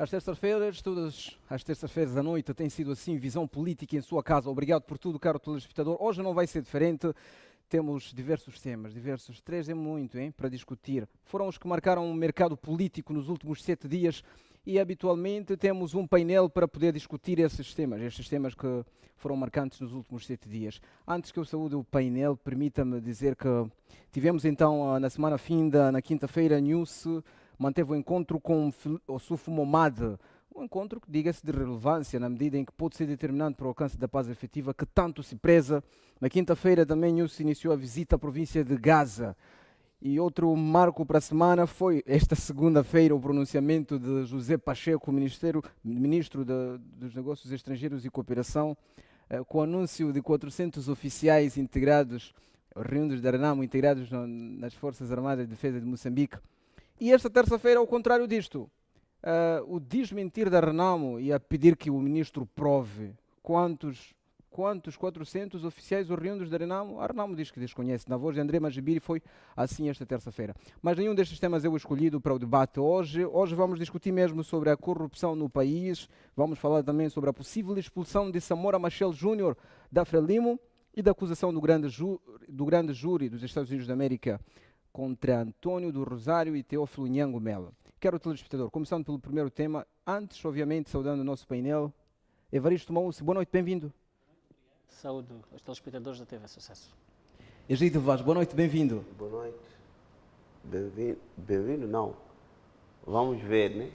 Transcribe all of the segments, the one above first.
Às terças-feiras, todas as terças-feiras à noite, tem sido assim, visão política em sua casa. Obrigado por tudo, caro telespectador. Hoje não vai ser diferente. Temos diversos temas, três é muito, hein, para discutir. Foram os que marcaram o mercado político nos últimos 7 dias e habitualmente temos um painel para poder discutir estes temas que foram marcantes nos últimos 7 dias. Antes que eu saúde o painel, permita-me dizer que tivemos então na semana finda, na quinta-feira, News manteve o encontro com o Sufo Momad, um encontro que, diga-se, de relevância na medida em que pode ser determinante para o alcance da paz efetiva que tanto se preza. Na quinta-feira também News iniciou a visita à província de Gaza. E outro marco para a semana foi esta segunda-feira o pronunciamento de José Pacheco, ministro dos Negócios Estrangeiros e Cooperação, com o anúncio de 400 oficiais integrados, oriundos da Renamo, integrados nas Forças Armadas de Defesa de Moçambique. E esta terça-feira, ao contrário disto, o desmentir da Renamo e a pedir que o ministro prove quantos 400 oficiais oriundos da Renamo, a Renamo diz que desconhece. Na voz de André Magibiri foi assim esta terça-feira. Mas nenhum destes temas é o escolhido para o debate hoje. Hoje vamos discutir mesmo sobre a corrupção no país, vamos falar também sobre a possível expulsão de Samora Machel Júnior da Frelimo e da acusação do grande júri dos Estados Unidos da América contra Antônio do Rosário e Teófilo Nhango Melo. Quero o telespectador, começando pelo primeiro tema, antes, obviamente, saudando o nosso painel, Evaristo Mousse, boa noite, bem-vindo. Saúdo os telespectadores da TV Sucesso. Egídio Vaz, boa noite, bem-vindo. Boa noite. Bem-vindo não. Vamos ver, né?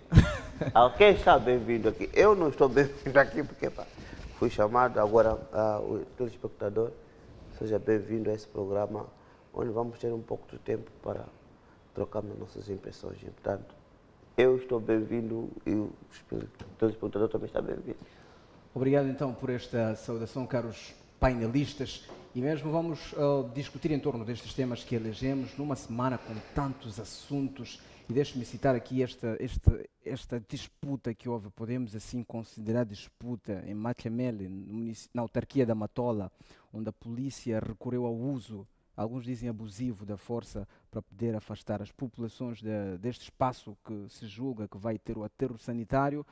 Quem está bem-vindo aqui? Eu não estou bem-vindo aqui porque fui chamado. Agora, o telespectador, seja bem-vindo a esse programa, onde vamos ter um pouco de tempo para trocarmos nossas impressões. Portanto, eu estou bem-vindo e o telespectador também está bem-vindo. Obrigado então por esta saudação, caros painelistas, e mesmo vamos discutir em torno destes temas que elegemos numa semana com tantos assuntos. E deixe-me citar aqui esta disputa que houve, podemos assim considerar disputa em Machamele, na autarquia da Matola, onde a polícia recorreu ao uso, alguns dizem abusivo, da força para poder afastar as populações deste espaço que se julga que vai ter o aterro sanitário.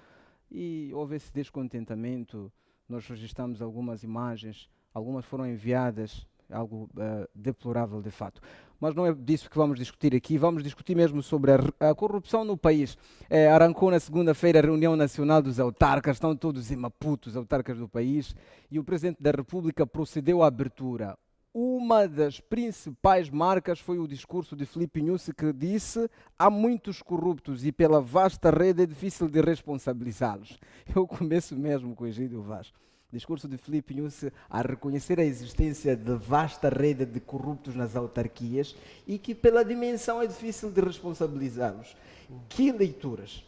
E houve esse descontentamento, nós registramos algumas imagens, algumas foram enviadas, algo deplorável de fato. Mas não é disso que vamos discutir aqui, vamos discutir mesmo sobre a corrupção no país. Arrancou na segunda-feira a reunião nacional dos autarcas, estão todos em Maputo, os autarcas do país, e o Presidente da República procedeu à abertura. Uma das principais marcas foi o discurso de Filipe Nyusi, que disse: há muitos corruptos e pela vasta rede é difícil de responsabilizá-los. Eu começo mesmo com o Egídio Vaz. Discurso de Filipe Nyusi a reconhecer a existência de vasta rede de corruptos nas autarquias e que pela dimensão é difícil de responsabilizá-los. Que leituras?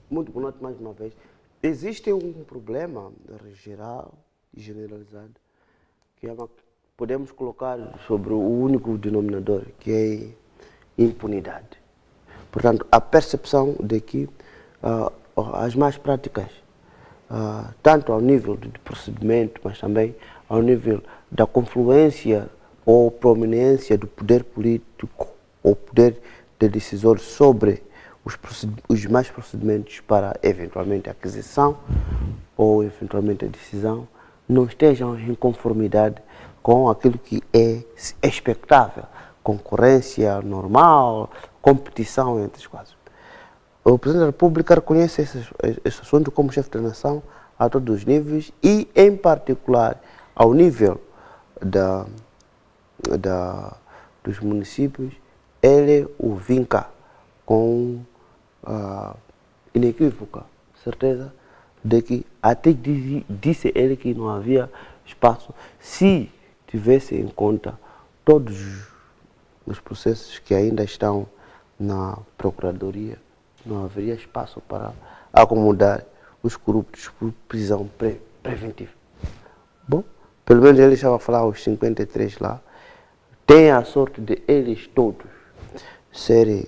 Muito boa noite mais uma vez. Existe um problema geral e generalizado que podemos colocar sobre o único denominador, que é impunidade. Portanto, a percepção de que as más práticas, tanto ao nível de procedimento, mas também ao nível da confluência ou prominência do poder político ou poder de decisor sobre os mais procedimentos para eventualmente a aquisição ou eventualmente a decisão, não estejam em conformidade com aquilo que é expectável, concorrência normal, competição entre os quadros. O Presidente da República reconhece esse assunto como chefe da nação a todos os níveis e, em particular, ao nível dos municípios, ele o vinca com inequívoca certeza de que até disse ele que não havia espaço se tivesse em conta todos os processos que ainda estão na Procuradoria, não haveria espaço para acomodar os corruptos por prisão preventiva. Bom, pelo menos ele estava a falar aos 53 lá, tem a sorte de eles todos serem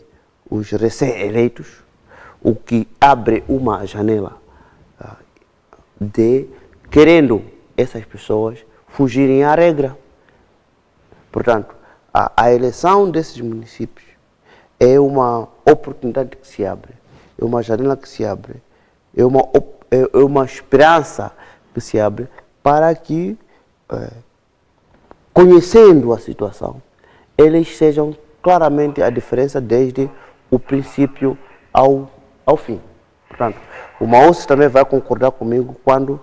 os recém-eleitos, o que abre uma janela de querendo essas pessoas fugirem à regra. Portanto, a eleição desses municípios é uma oportunidade que se abre é uma janela que se abre, é uma esperança que se abre para que, conhecendo a situação, eles sejam claramente a diferença desde o princípio ao fim. Portanto, o Maúcio também vai concordar comigo quando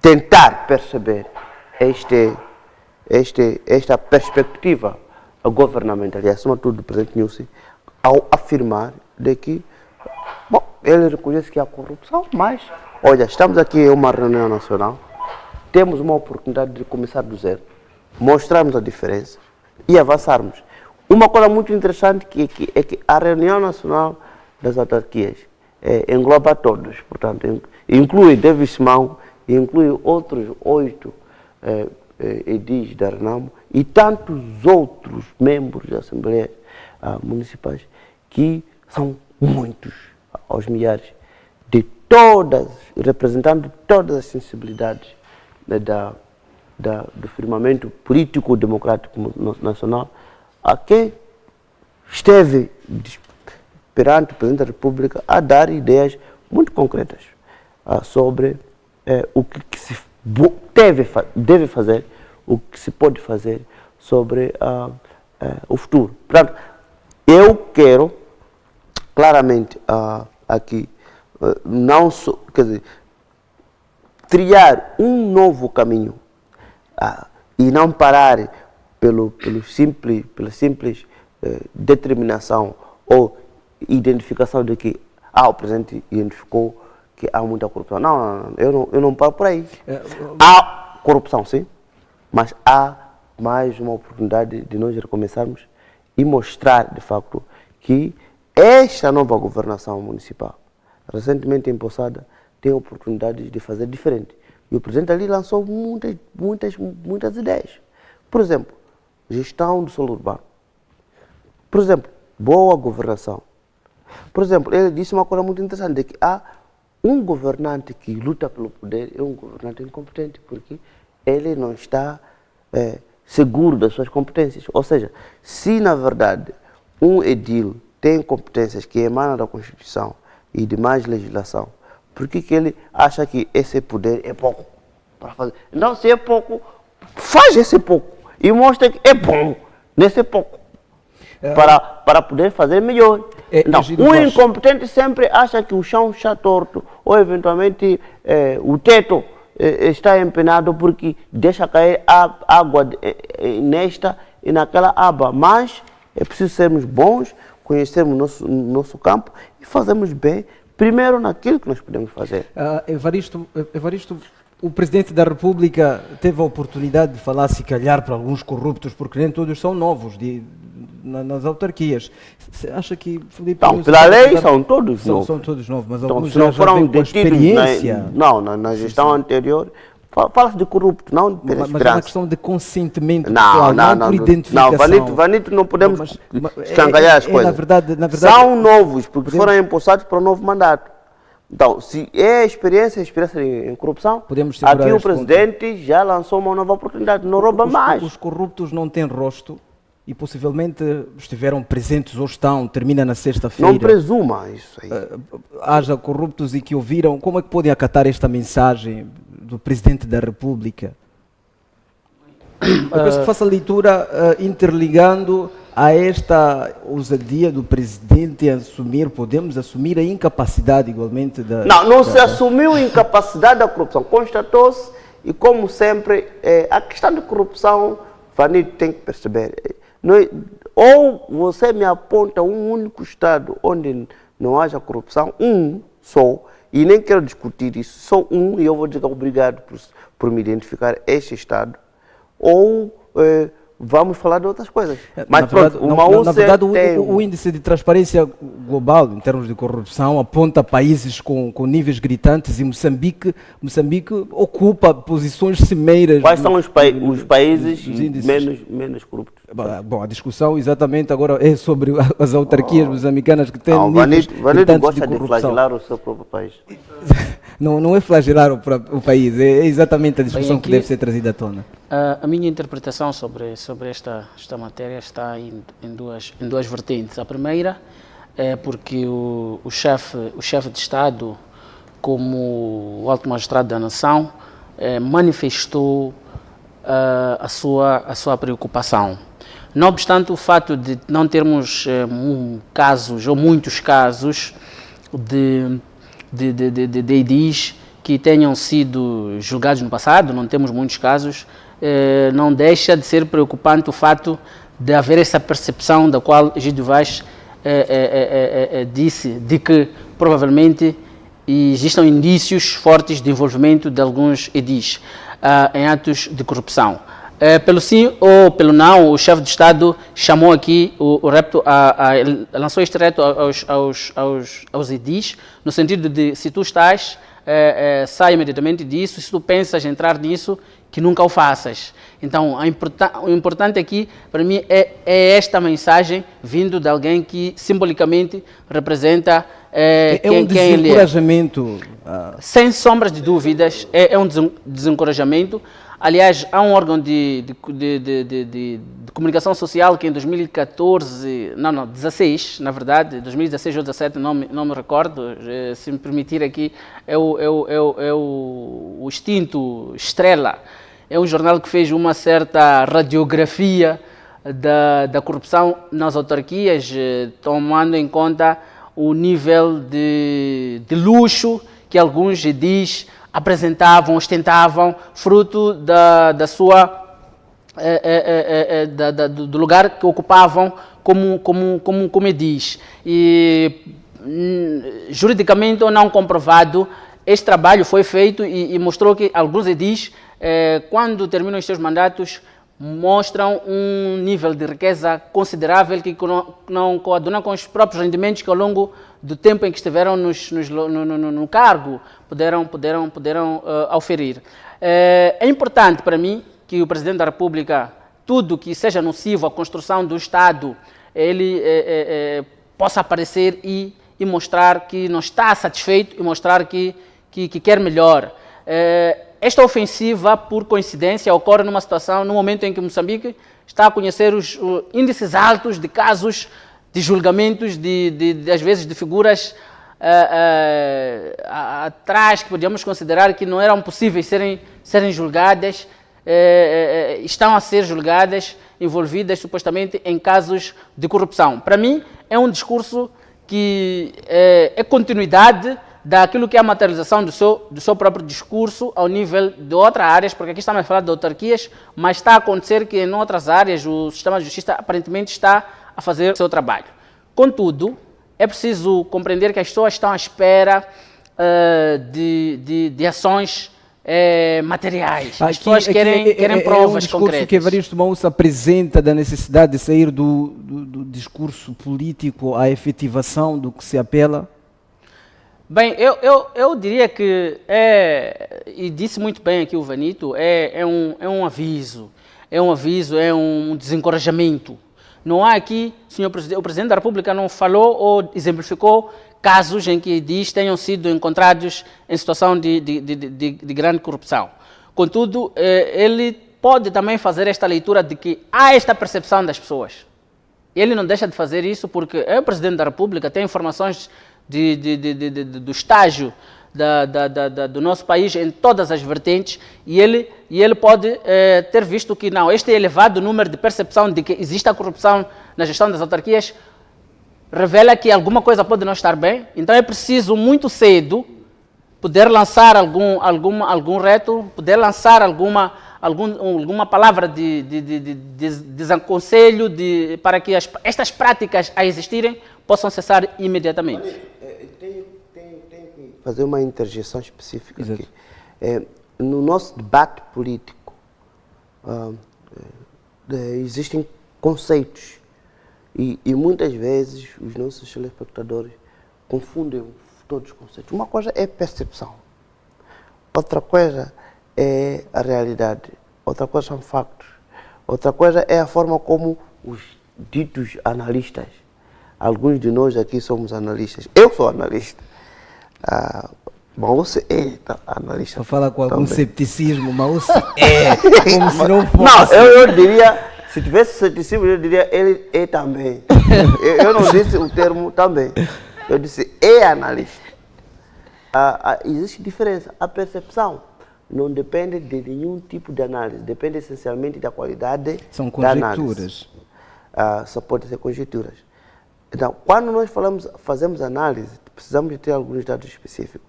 tentar perceber esta perspectiva governamental e, acima de tudo, do presidente Nyusi, ao afirmar de que, bom, ele reconhece que há corrupção, mas, olha, estamos aqui em uma reunião nacional, temos uma oportunidade de começar do zero, mostrarmos a diferença e avançarmos. Uma coisa muito interessante é que a reunião nacional das autarquias engloba todos, portanto, inclui Davis Simão, inclui outros 8 edis da Renamo e tantos outros membros da Assembleia Municipais, que são muitos, aos milhares, representando todas as sensibilidades do firmamento político-democrático nacional, a quem esteve perante o Presidente da República a dar ideias muito concretas sobre o que se deve fazer, o que se pode fazer sobre o futuro. Portanto, eu quero claramente aqui não só, quer dizer, trilhar um novo caminho e não parar pela simples determinação ou identificação de que o Presidente identificou que há muita corrupção. Não, eu não paro por aí. Há corrupção, sim, mas há mais uma oportunidade de nós recomeçarmos e mostrar, de facto, que esta nova governação municipal, recentemente empossada, tem oportunidades de fazer diferente. E o Presidente ali lançou muitas ideias. Por exemplo, gestão do solo urbano. Por exemplo, boa governação. Por exemplo, ele disse uma coisa muito interessante, de que há um governante que luta pelo poder, é um governante incompetente, porque ele não está seguro das suas competências. Ou seja, se na verdade um edil tem competências que emanam da Constituição e de mais legislação, por que ele acha que esse poder é pouco para fazer? Então, se é pouco, faz esse pouco e mostra que é bom nesse pouco. Para poder fazer melhor. Então, o incompetente sempre acha que o chão está torto ou eventualmente o teto está empenado porque deixa cair água nesta e naquela aba. Mas é preciso sermos bons, conhecermos nosso campo e fazermos bem, primeiro naquilo que nós podemos fazer. Evaristo, o Presidente da República teve a oportunidade de falar, se calhar, para alguns corruptos, porque nem todos são novos nas autarquias. Você acha que, Filipe... Não, pela lei são todos novos. São todos novos, mas então, alguns se não já vêm com experiência. Na gestão anterior, fala-se de corrupto, não de mas é uma questão de consentimento pessoal, não por identificação. Não, Vanito, não podemos escangalhar as coisas. Na verdade, são novos, porque foram empossados para o novo mandato. Então, se é experiência em corrupção, aqui o Presidente já lançou uma nova oportunidade, não rouba mais. Os corruptos não têm rosto e possivelmente estiveram presentes ou estão, termina na sexta-feira. Não presuma isso aí. Haja corruptos e que ouviram, como é que podem acatar esta mensagem do Presidente da República? Eu penso que faça a leitura interligando a esta ousadia do Presidente em assumir, podemos assumir a incapacidade igualmente da... Não se assumiu a incapacidade da corrupção, constatou-se e, como sempre, a questão de corrupção, Vanito tem que perceber, ou você me aponta um único estado onde não haja corrupção, um só, e nem quero discutir isso, só um, e eu vou dizer obrigado por me identificar este estado, ou vamos falar de outras coisas. Mas na verdade, o índice de transparência global em termos de corrupção aponta países com níveis gritantes e Moçambique ocupa posições cimeiras. Quais são os países menos corruptos? Bom, a discussão exatamente agora é sobre as autarquias moçambicanas que têm níveis Vanito gosta de flagelar o seu próprio país. Não é flagelar o país, é exatamente a discussão que deve ser trazida à tona. A minha interpretação sobre esta matéria está em duas vertentes. A primeira porque o chefe de Estado, como o alto magistrado da nação, manifestou a sua preocupação. Não obstante o fato de não termos casos, ou muitos casos, de edis que tenham sido julgados no passado, não temos muitos casos, não deixa de ser preocupante o fato de haver essa percepção da qual Egídio Vaz disse, de que provavelmente existam indícios fortes de envolvimento de alguns edis em atos de corrupção. Pelo sim ou pelo não, o chefe de Estado chamou aqui o repto, lançou este reto aos edis, no sentido de, se tu estás, sai imediatamente disso, se tu pensas em entrar nisso, que nunca o faças. Então, o importante aqui, para mim, é esta mensagem vindo de alguém que simbolicamente representa um desencorajamento. Sem sombras de dúvidas, é um desencorajamento. Aliás, há um órgão de comunicação social que em 2016, na verdade, 2016 ou 2017, não me recordo, se me permitir aqui, é o extinto Estrela. É um jornal que fez uma certa radiografia da corrupção nas autarquias, tomando em conta o nível de luxo que alguns edis apresentavam, ostentavam, fruto do lugar que ocupavam como edis. E juridicamente ou não comprovado, este trabalho foi feito e mostrou que alguns edis, quando terminam os seus mandatos, mostram um nível de riqueza considerável que não coaduna com os próprios rendimentos que ao longo do tempo em que estiveram no cargo puderam oferir. É importante para mim que o Presidente da República, tudo que seja nocivo à construção do Estado, ele possa aparecer e mostrar que não está satisfeito e mostrar que quer melhor. Esta ofensiva, por coincidência, ocorre numa situação, no momento em que Moçambique está a conhecer os índices altos de casos de julgamentos, às vezes de figuras atrás que podíamos considerar que não eram possíveis serem julgadas, estão a ser julgadas, envolvidas supostamente em casos de corrupção. Para mim, é um discurso que é continuidade daquilo que é a materialização do seu próprio discurso ao nível de outras áreas, porque aqui estamos a falar de autarquias, mas está a acontecer que em outras áreas o sistema de justiça aparentemente está a fazer o seu trabalho. Contudo, é preciso compreender que as pessoas estão à espera de ações materiais. As pessoas querem provas concretas. É um discurso que Evaristo Moussa apresenta da necessidade de sair do discurso político à efetivação do que se apela? Bem, eu diria que e disse muito bem aqui o Vanito, é um aviso, é um desencorajamento. Não há aqui, o Presidente da República não falou ou exemplificou casos em que edis tenham sido encontrados em situação de grande corrupção. Contudo, ele pode também fazer esta leitura de que há esta percepção das pessoas. Ele não deixa de fazer isso porque é o Presidente da República, tem informações do estágio do nosso país em todas as vertentes e ele pode ter visto que não, este elevado número de percepção de que existe a corrupção na gestão das autarquias revela que alguma coisa pode não estar bem, então é preciso muito cedo poder lançar algum reto, poder lançar alguma palavra de desaconselho para que estas práticas a existirem possam cessar imediatamente. Tem que fazer uma interjeição específica aqui. No nosso debate político, existem conceitos e muitas vezes os nossos telespectadores confundem todos os conceitos. Uma coisa é percepção, outra coisa é a realidade, outra coisa são factos, outra coisa é a forma como os ditos analistas, alguns de nós aqui somos analistas, eu sou analista, Mausse é analista. Só fala com algum cepticismo, Mausse é, como se não fosse. Não, eu diria, se tivesse cepticismo, eu diria ele é também. Eu não disse o termo também. Eu disse é analista. Existe diferença. A percepção não depende de nenhum tipo de análise. Depende essencialmente da qualidade São da análise. conjecturas. Só pode ser conjecturas. Então, quando nós fazemos análise, precisamos de ter alguns dados específicos.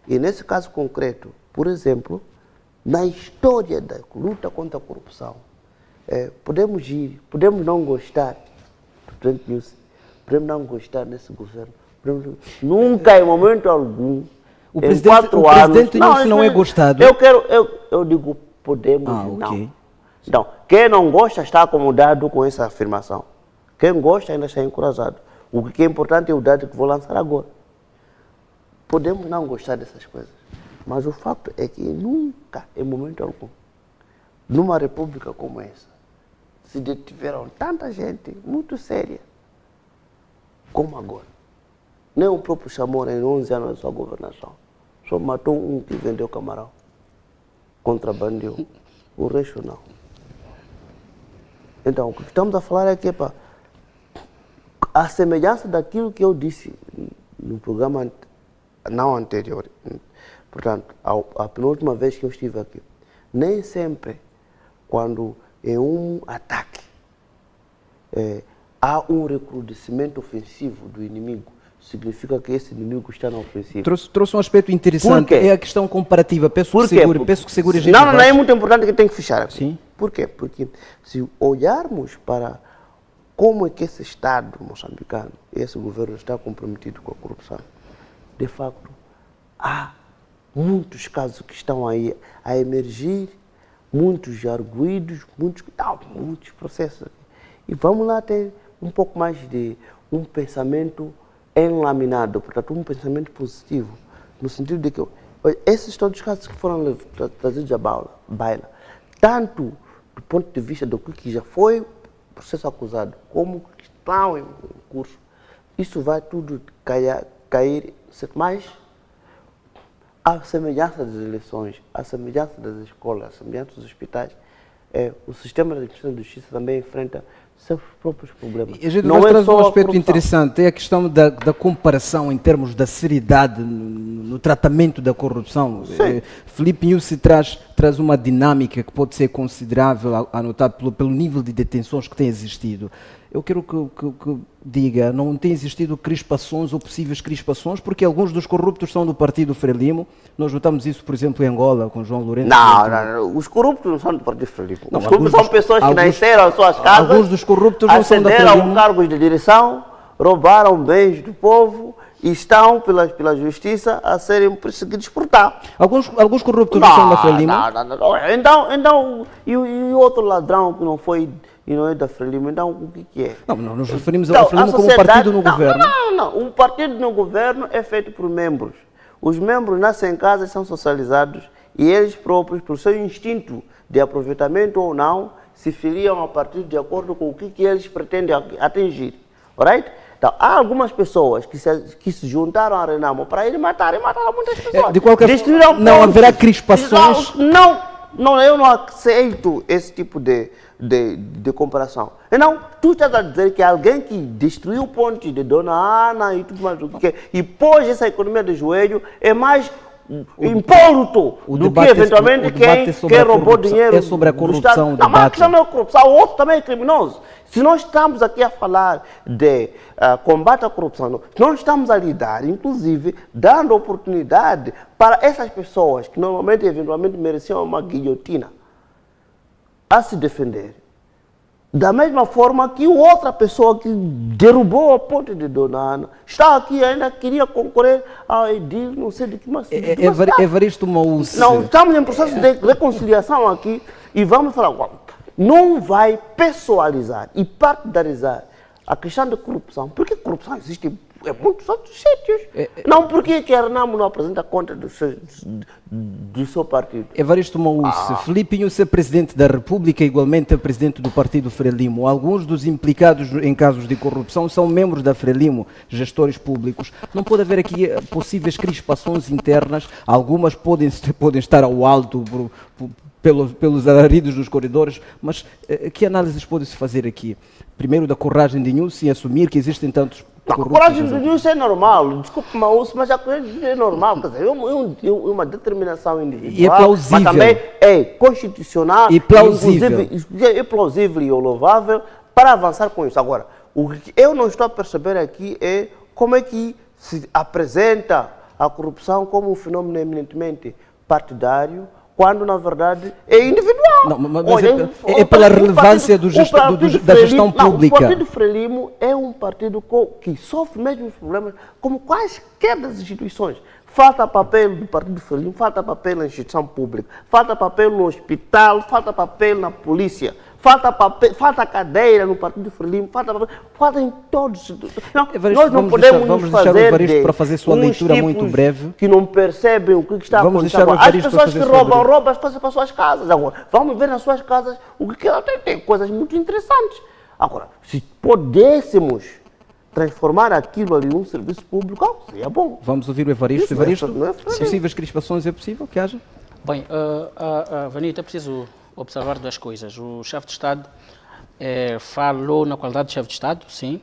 E nesse caso concreto, por exemplo, na história da luta contra a corrupção, podemos não gostar do Presidente Nyusi, podemos não gostar desse governo, nunca em momento algum, O em presidente, 4 o anos... presidente Nyusi não é gostado? Eu digo podemos Ok. não. Então, quem não gosta está acomodado com essa afirmação. Quem gosta ainda está encorajado. O que é importante é o dado que vou lançar agora. Podemos não gostar dessas coisas, mas o fato é que nunca, em momento algum, numa república como essa, se detiveram tanta gente muito séria como agora. Nem o próprio Chamora, em 11 anos da sua governação, só matou um que vendeu camarão, contrabandeou. O resto não. Então, o que estamos a falar é que, a semelhança daquilo que eu disse no programa não anterior, portanto, a penúltima vez que eu estive aqui, nem sempre, quando é um ataque, há um recrudescimento ofensivo do inimigo, significa que esse inimigo está na ofensiva. Trouxe um aspecto interessante, é a questão comparativa. Peço que segure a gente. Não, é muito importante que tem que fechar aqui. Sim. Por quê? Porque se olharmos para como é que esse Estado moçambicano, esse governo está comprometido com a corrupção, de facto, há muitos casos que estão aí a emergir, muitos arguidos, muitos processos. E vamos lá ter um pouco mais de um pensamento enlaminado, portanto, um pensamento positivo, no sentido de que esses todos os casos que foram trazidos à baila, tanto do ponto de vista do que já foi processo acusado, como que estão em curso, isso vai tudo cair mais à semelhança das eleições, à semelhança das escolas, à semelhança dos hospitais. O sistema de justiça também enfrenta seus próprios problemas. E a gente não vai é trazer só um a aspecto corrupção. interessante, é a questão da comparação em termos da seriedade no tratamento da corrupção. Filipe Nyusi traz uma dinâmica que pode ser considerável a notar pelo nível de detenções que tem existido. Eu quero que diga, não tem existido crispações ou possíveis crispações, porque alguns dos corruptos são do partido Frelimo. Nós notamos isso, por exemplo, em Angola, com João Lourenço. Não, os corruptos não são do partido Frelimo. Não, Os corruptos são pessoas que nasceram em suas casas, alguns dos corruptos não são da ascenderam Frelimo. cargos de direção, roubaram bens do povo e estão pela justiça a serem perseguidos por tal. Alguns corruptos não são da Frelimo. Não. Então, e outro ladrão que não foi e não é da Frelimo, então o que é? Não, nos referimos ao Frelimo como partido no governo. Não. Um partido no governo é feito por membros. Os membros nascem em casa e são socializados e eles próprios, por seu instinto de aproveitamento ou não, se filiam ao partido de acordo com o que eles pretendem atingir. Alright? Então, há algumas pessoas que se juntaram a Renamo para ele mataram muitas pessoas. De qualquer forma, não haverá crispações? Não, eu não aceito esse tipo de comparação. Não, tu estás a dizer que alguém que destruiu o ponte de Dona Ana e tudo mais, e pôs essa economia de joelho, é mais impoluto do que eventualmente quem roubou dinheiro. É sobre a corrupção. Não, mas a questão não é corrupção, o outro também é criminoso. Se nós estamos aqui a falar de combate à corrupção, nós estamos a lidar, inclusive, dando oportunidade para essas pessoas que normalmente, eventualmente, mereciam uma guilhotina, a se defender. Da mesma forma que outra pessoa que derrubou a ponte de Dona Ana está aqui e ainda queria concorrer a edil, não sei de que mais. Evaristo Mousse. Não, estamos em processo de reconciliação aqui e vamos falar, não vai pessoalizar e partidarizar a questão da corrupção, porque corrupção existe em muitos outros sítios. Não, porque que a Renamo não apresenta conta do seu partido? Evaristo Mousse, Filipe Nyusi é presidente da República, igualmente é presidente do partido Frelimo. Alguns dos implicados em casos de corrupção são membros da Frelimo, gestores públicos. Não pode haver aqui possíveis crispações internas, algumas podem estar ao alto pelos alaridos dos corredores, mas que análises pode-se fazer aqui? Primeiro, da coragem de Nussi em assumir que existem tantos A corruptos. coragem do Nussi é normal, desculpe, Maúcio, mas a coragem é normal, quer dizer, é uma determinação individual, E é plausível. mas também é constitucional, E plausível. inclusive, é plausível e louvável para avançar com isso. Agora, o que eu não estou a perceber aqui é como é que se apresenta a corrupção como um fenômeno eminentemente partidário, quando na verdade é individual. Não, mas Olha, é pela relevância da gestão pública. O Partido Frelimo é um partido que sofre mesmo os problemas como quaisquer das instituições. Falta papel do Partido Frelimo, falta papel na instituição pública, falta papel no hospital, falta papel na polícia, falta cadeira no Partido Frelimo, falta em todos. Não, nós não podemos vamos fazer deixar o Evaristo para fazer sua leitura muito breve. Que não percebem o que está Vamos acontecendo. deixar o As Evaristo pessoas para que fazer sua roubam, fazem para suas casas. Agora, vamos ver nas suas casas o que ela tem coisas muito interessantes. Agora, se pudéssemos transformar aquilo ali num serviço público, seria bom. Vamos ouvir o Evaristo. Isso Evaristo, não é fácil. possíveis crispações é possível que haja? Bem, Vanito, é preciso observar duas coisas. O chefe de Estado falou na qualidade de chefe de Estado, sim.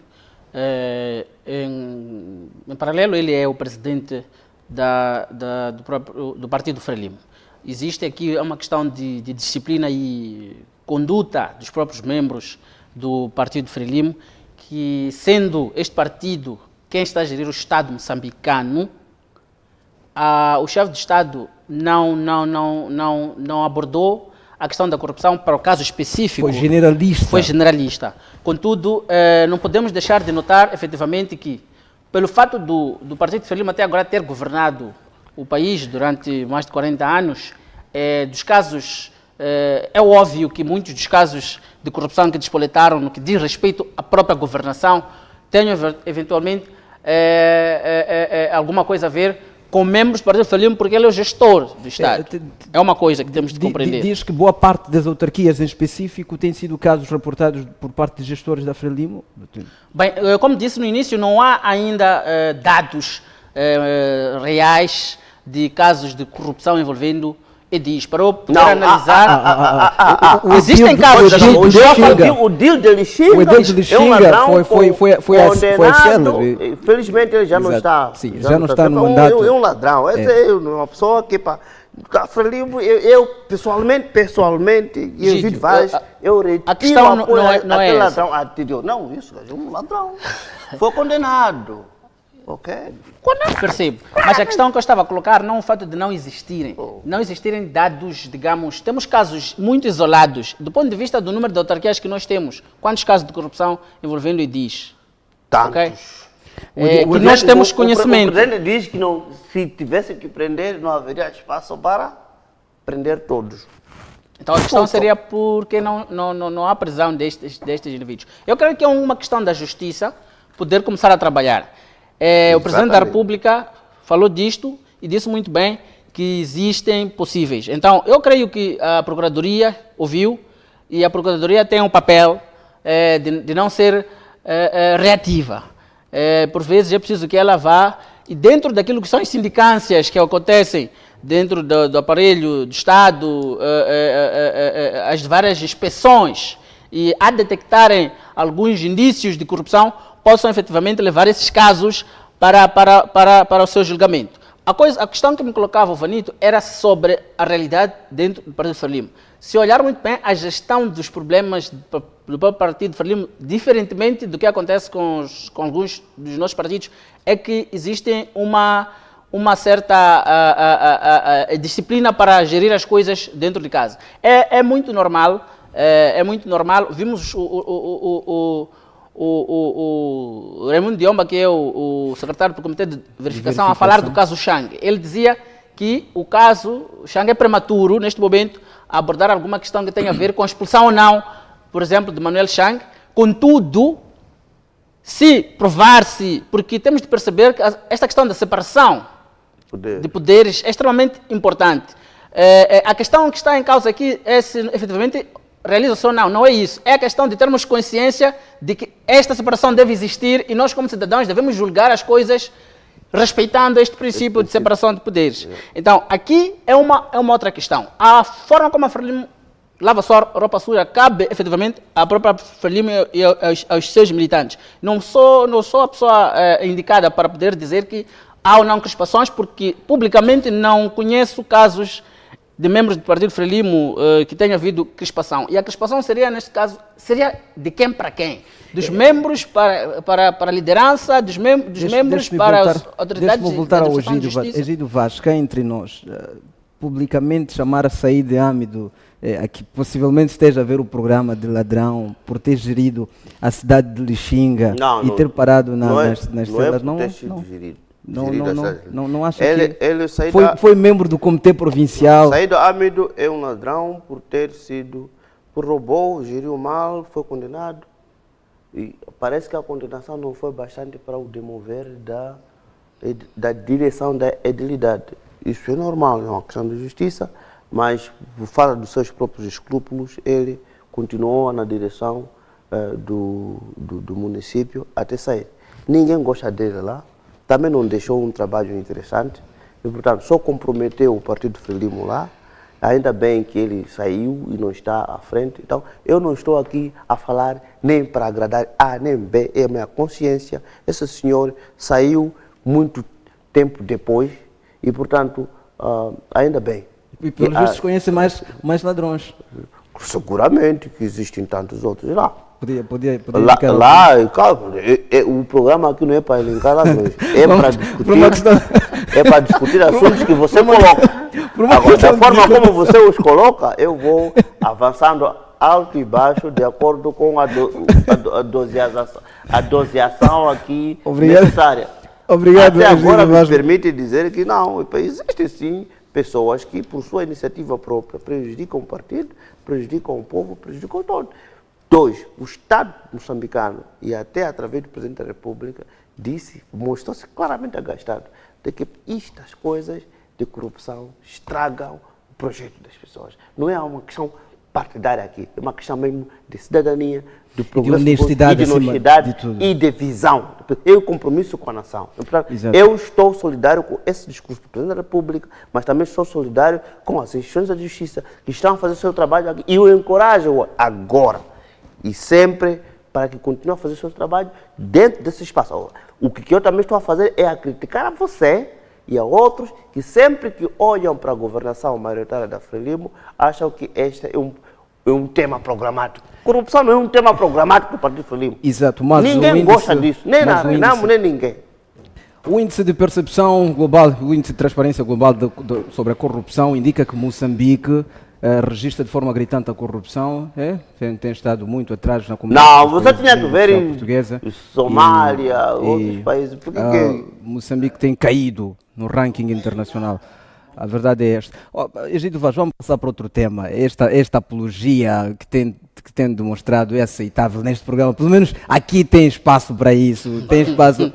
Em paralelo, ele é o presidente do Partido Frelimo. Existe aqui uma questão de disciplina e conduta dos próprios membros do Partido Frelimo, que, sendo este partido quem está a gerir o Estado moçambicano, o chefe de Estado não abordou a questão da corrupção para o caso específico. Foi generalista. Foi generalista. Contudo, não podemos deixar de notar, efetivamente, que, pelo fato do Partido Frelimo até agora ter governado o país durante mais de 40 anos, dos casos, é óbvio que muitos dos casos de corrupção que despoletaram no que diz respeito à própria governação tenham, eventualmente, alguma coisa a ver com membros do Partido Frelimo, porque ele é o gestor do Estado. É uma coisa que temos de compreender. Diz que boa parte das autarquias em específico têm sido casos reportados por parte de gestores da Frelimo? Bem, como disse no início, não há ainda dados reais de casos de corrupção envolvendo EDIs. Para eu poder analisar... existem casos... O deal de Lixinga é um ladrão foi condenado. Felizmente ele já não está... Sim, já não está no mandato. É um ladrão. É uma pessoa que... Frelimo, eu pessoalmente, e os vários, eu retiro o apoio àquele ladrão anterior. Não, isso é um ladrão. Foi condenado. Ok? Percebo. Mas a questão que eu estava a colocar não é o fato de não existirem dados, digamos, temos casos muito isolados, do ponto de vista do número de autarquias que nós temos. Quantos casos de corrupção envolvendo EDIs? Tantos. Okay? Que nós temos conhecimento. O presidente diz que não, se tivesse que prender, não haveria espaço para prender todos. Então a questão seria por que não há prisão destes indivíduos. Eu creio que é uma questão da justiça poder começar a trabalhar. O Presidente da República falou disto e disse muito bem que existem possíveis. Então, eu creio que a Procuradoria ouviu e a Procuradoria tem um papel de não ser reativa. Por vezes é preciso que ela vá e dentro daquilo que são as sindicâncias que acontecem dentro do aparelho do Estado, as várias inspeções e a detectarem alguns indícios de corrupção, possam efetivamente levar esses casos para o seu julgamento. A questão que me colocava o Vanito era sobre a realidade dentro do Partido Frelimo. Se olhar muito bem a gestão dos problemas do próprio Partido Frelimo, diferentemente do que acontece com alguns dos nossos partidos, é que existe uma certa disciplina para gerir as coisas dentro de casa. É muito normal, vimos o Raimundo Diomba, que é o secretário do Comitê de Verificação, a falar do caso Chang. Ele dizia que o caso Chang é prematuro, neste momento, a abordar alguma questão que tenha a ver com a expulsão ou não, por exemplo, de Manuel Chang. Contudo, se provar-se, porque temos de perceber que esta questão da separação de poderes é extremamente importante. A questão que está em causa aqui é se efetivamente realiza-se ou não. Não é isso. É a questão de termos consciência de que esta separação deve existir e nós, como cidadãos, devemos julgar as coisas respeitando este princípio de separação de poderes. Então, aqui é uma outra questão. A forma como a Frelimo lava sua roupa suja cabe, efetivamente, à própria Frelimo e aos seus militantes. Não sou a pessoa indicada para poder dizer que há ou não crispações, porque publicamente não conheço casos de membros do Partido Frelimo que tenha havido crispação. E a crispação seria, neste caso, seria de quem para quem? Dos membros para a liderança, dos membros para as autoridades Deixa-me voltar da ao administração de justiça. Egídio Vaz, cá entre nós, publicamente chamar a Said Amido, a que possivelmente esteja a ver o programa de ladrão, por ter gerido a cidade de Lixinga e ter parado nas celas, não é por ter sido gerido. Não acha Ele que foi membro do Comitê Provincial? Said Amido é um ladrão por roubou, geriu mal, foi condenado. E parece que a condenação não foi bastante para o demover da direção da edilidade. Isso é normal, é uma questão de justiça, mas por falta dos seus próprios escrúpulos, ele continuou na direção do município até sair. Ninguém gosta dele lá, também não deixou um trabalho interessante, e portanto só comprometeu o Partido Frelimo lá. Ainda bem que ele saiu e não está à frente. Então, eu não estou aqui a falar nem para agradar A nem B, é a minha consciência. Esse senhor saiu muito tempo depois e, portanto, ainda bem. E pelos vistos conhece mais ladrões. Seguramente que existem tantos outros lá. Podia o programa aqui não é para elencar ladrões, é para discutir assuntos que você coloca. Agora, da forma como você os coloca, eu vou avançando alto e baixo de acordo com a doseação aqui necessária. Obrigado. Até agora me permite dizer que não, existem sim pessoas que, por sua iniciativa própria, prejudicam o partido, prejudicam o povo, prejudicam todos. 2. O Estado moçambicano, e até através do Presidente da República, mostrou-se claramente agastado de que estas coisas de corrupção estragam o projeto das pessoas. Não é uma questão partidária aqui, é uma questão mesmo de cidadania, de progresso, de honestidade, e de visão. Eu compromisso com a nação. Eu estou solidário com esse discurso do Presidente da República, mas também sou solidário com as instituições da justiça que estão a fazer o seu trabalho aqui, e eu encorajo agora e sempre para que continue a fazer o seu trabalho dentro desse espaço. O que eu também estou a fazer é a criticar a você e a outros que sempre que olham para a governação maioritária da Frelimo acham que este é um tema programático. Corrupção não é um tema programático do Partido Frelimo. Exato, mas ninguém gosta disso, nem na Renamo, nem ninguém. O índice de percepção global, o índice de transparência global sobre a corrupção indica que Moçambique registra de forma gritante a corrupção, tem estado muito atrás na comunidade. Não, você tinha que ver em Somália, outros países. Moçambique tem caído no ranking internacional. A verdade é esta. Egídio Vaz, vamos passar para outro tema. Esta apologia que tem demonstrado é aceitável neste programa. Pelo menos aqui tem espaço para isso. Tem espaço.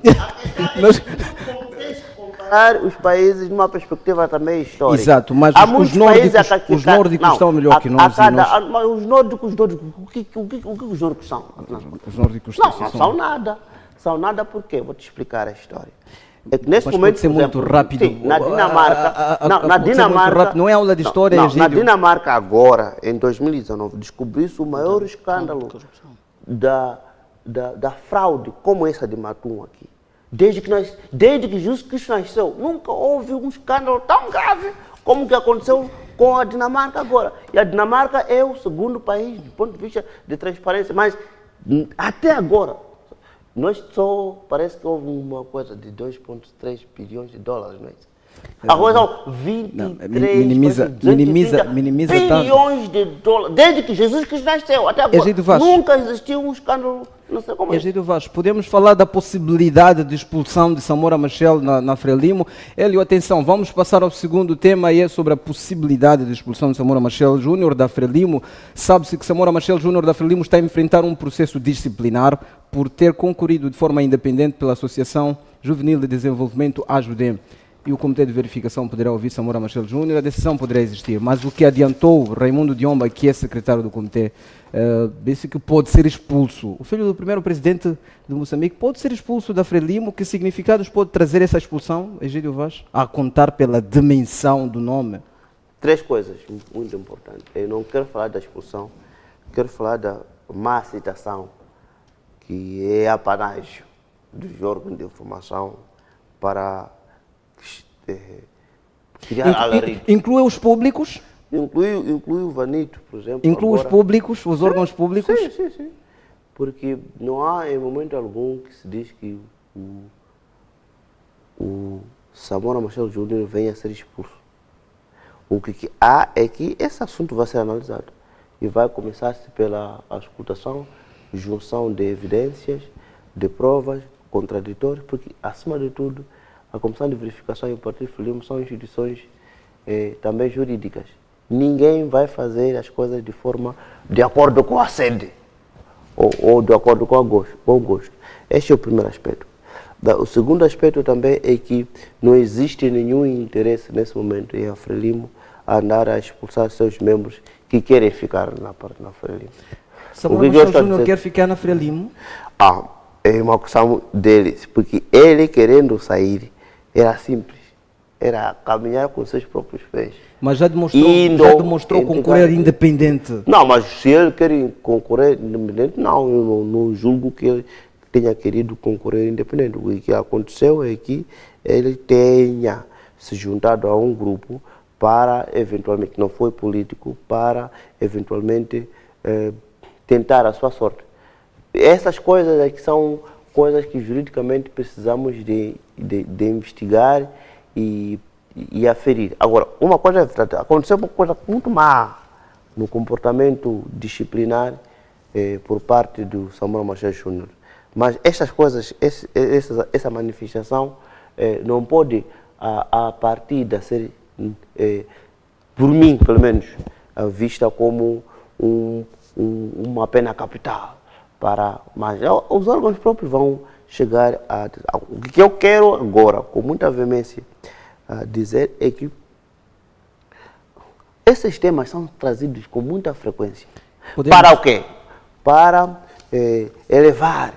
Os países numa perspectiva também histórica. Exato, mas os nórdicos estão melhor que nós. Mas os nórdicos, o que os nórdicos são? Os nórdicos não são nada. São nada por quê? Vou te explicar a história. É que neste momento, pode ser muito rápido. Sim, na Dinamarca, não é aula de história, na Dinamarca agora, em 2019, descobriu-se o maior escândalo da fraude, como essa de Matum aqui. Desde que Jesus Cristo nasceu, nunca houve um escândalo tão grave como o que aconteceu com a Dinamarca agora. E a Dinamarca é o segundo país do ponto de vista de transparência, mas até agora, parece que houve uma coisa de 2,3 bilhões de dólares, não é isso? Agora são 23 bilhões de dólares. Desde que Jesus Cristo nasceu até agora, nunca existiu um escândalo, não sei como é. Egídio Vaz, podemos falar da possibilidade de expulsão de Samora Machel na Frelimo. Hélio, atenção, vamos passar ao segundo tema e é sobre a possibilidade de expulsão de Samora Machel Júnior da Frelimo. Sabe-se que Samora Machel Júnior da Frelimo está a enfrentar um processo disciplinar por ter concorrido de forma independente pela Associação Juvenil de Desenvolvimento AJUDEM. e o Comitê de Verificação poderá ouvir Samora Machel Júnior, a decisão poderá existir. Mas o que adiantou Raimundo Diomba, que é secretário do Comitê, disse que pode ser expulso. O filho do primeiro presidente de Moçambique pode ser expulso da Frelimo. Que significados pode trazer essa expulsão, Egídio Vaz, a contar pela dimensão do nome? 3 coisas muito importantes. Eu não quero falar da expulsão, quero falar da má citação, que é apanágio dos órgãos de informação para criar alarido. Inclui os públicos? Inclui o Vanito, por exemplo. Inclui agora. os públicos, os órgãos públicos? Sim. Porque não há em momento algum que se diz que o Samora Machel Júnior venha a ser expulso. O que há é que esse assunto vai ser analisado e vai começar-se pela auscultação, junção de evidências, de provas contraditórias, porque, acima de tudo, a Comissão de Verificação e o Partido Frelimo são instituições também jurídicas. Ninguém vai fazer as coisas de forma de acordo com a sede ou de acordo com o gosto. Este é o primeiro aspecto. O segundo aspecto também é que não existe nenhum interesse nesse momento em a Frelimo andar a expulsar seus membros que querem ficar na Frelimo. Samora Machel Júnior quer ficar na Frelimo? É uma questão deles, porque ele querendo sair era simples, era caminhar com seus próprios pés. Mas já demonstrou concorrer independente. Não, mas se ele quer concorrer independente, não julgo que ele tenha querido concorrer independente. O que aconteceu é que ele tenha se juntado a um grupo para, eventualmente, não foi político, para, eventualmente, tentar a sua sorte. Essas coisas aqui são coisas que juridicamente precisamos de investigar e aferir. Agora, uma coisa é verdade, aconteceu uma coisa muito má no comportamento disciplinar por parte do Samora Machel Júnior. Mas essas coisas, essa manifestação não pode, a partir de ser, por mim, pelo menos, vista como uma pena capital. Mas os órgãos próprios vão chegar a... O que eu quero agora, com muita veemência, dizer é que esses temas são trazidos com muita frequência. Para o quê? Para elevar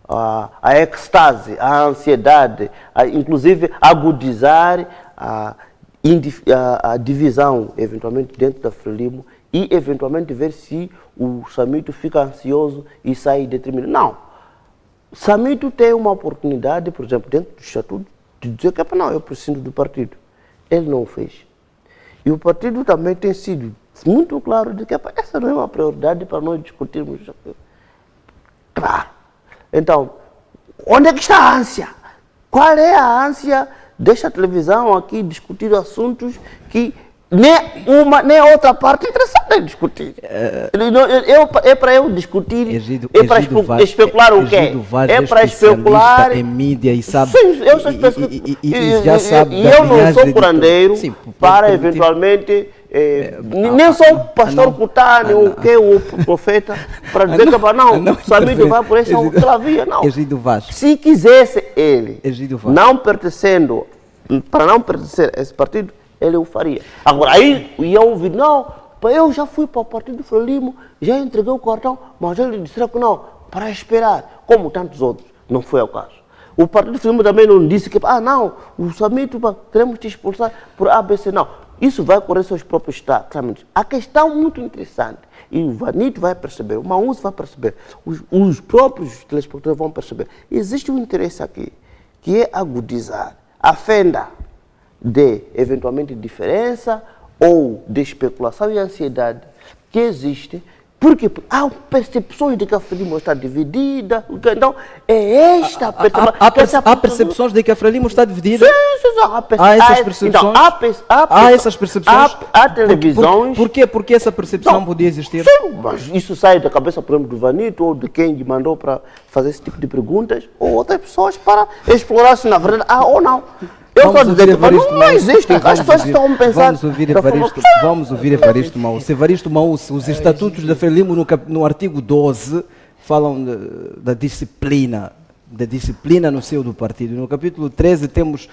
a êxtase, a ansiedade, inclusive agudizar a divisão, eventualmente, dentro da Frelimo e, eventualmente, ver se o Samito fica ansioso e sai determinado. Não. Samito tem uma oportunidade, por exemplo, dentro do estatuto, de dizer que não, eu preciso do partido. Ele não o fez. E o partido também tem sido muito claro de que essa não é uma prioridade para nós discutirmos. Claro. Então, onde é que está a ânsia? Qual é a ânsia desta televisão aqui discutir assuntos que nem uma nem outra parte é interessante em discutir? É para eu discutir, é para especular o quê? É para especular em mídia e sabe. Sim, eu sou especialista. E eu não sou curandeiro para eventualmente. Nem sou pastor cutâneo, o que o profeta, para dizer que não, Samito vai por essa via. Não. Se quisesse ele, não pertencendo, para não pertencer a esse partido, ele o faria. Agora, aí ia ouvir, não, eu já fui para o partido Frelimo, já entreguei o cartão, mas ele disse que não, para esperar, como tantos outros. Não foi o caso. O partido Frelimo também não disse que, não, o Samito, teremos que expulsar por ABC, não. Isso vai correr seus próprios trâmites. A questão muito interessante, e o Vanito vai perceber, o Maús vai perceber, os próprios telespectadores vão perceber. Existe um interesse aqui, que é agudizar a fenda de, eventualmente, diferença ou de especulação e ansiedade que existe, porque há percepções de que a Frelimo está dividida. Então, é esta percepção. Há percepções de que a Frelimo está dividida? Sim, há essas percepções? Então, há essas percepções? Há televisões... Por que essa percepção podia existir? Sim, mas isso sai da cabeça, por exemplo, do Vanito ou de quem lhe mandou para fazer esse tipo de perguntas, ou outras pessoas para explorar se na verdade há ou não. Eu estou a dizer que não existe. As pessoas estão a pensar... Vamos ouvir Evaristo Maús. Evaristo Maús, os estatutos da Frelimo no artigo 12 falam da disciplina da disciplina no seio do partido. No capítulo 13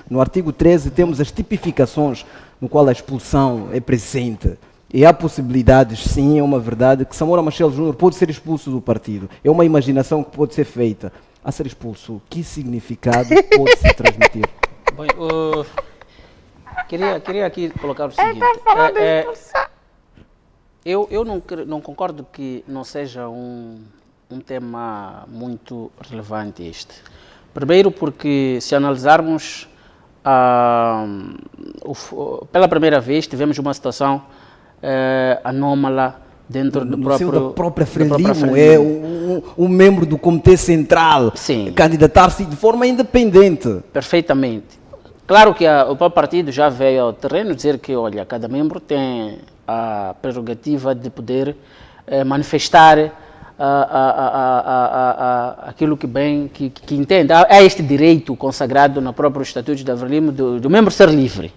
no artigo 13 temos as tipificações no qual a expulsão é presente. E há possibilidades, sim, é uma verdade, que Samora Machel Júnior pode ser expulso do partido. É uma imaginação que pode ser feita. A ser expulso, que significado pode se transmitir? Bem, queria aqui colocar o seguinte. Eu não concordo que não seja um tema muito relevante este. Primeiro porque, se analisarmos, pela primeira vez tivemos uma situação anômala dentro do da própria Frelimo. É um membro do Comitê Central candidatar-se de forma independente. Perfeitamente. Claro que o próprio partido já veio ao terreno dizer que, olha, cada membro tem a prerrogativa de poder manifestar aquilo que entende. Há este direito consagrado no próprio Estatuto da Frelimo do membro ser livre.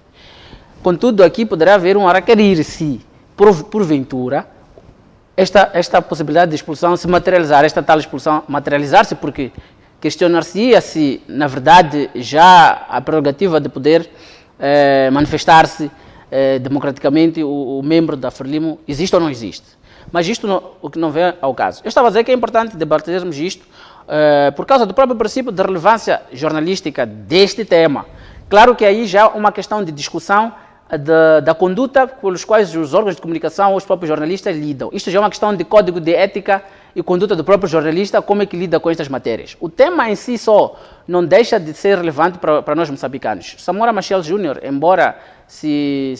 Contudo, aqui poderá haver um requerir se, porventura, esta possibilidade de expulsão se materializar, esta tal expulsão materializar-se, porque questionar-se-ia se, na verdade, já a prerrogativa de poder manifestar-se democraticamente o membro da Frelimo existe ou não existe. Mas isto o que não vem ao caso. Eu estava a dizer que é importante debatermos isto por causa do próprio princípio de relevância jornalística deste tema. Claro que aí já há uma questão de discussão da conduta pelos quais os órgãos de comunicação ou os próprios jornalistas lidam. Isto já é uma questão de código de ética e conduta do próprio jornalista, como é que lida com estas matérias. O tema em si só não deixa de ser relevante para nós moçambicanos. Samora Machel Júnior, embora se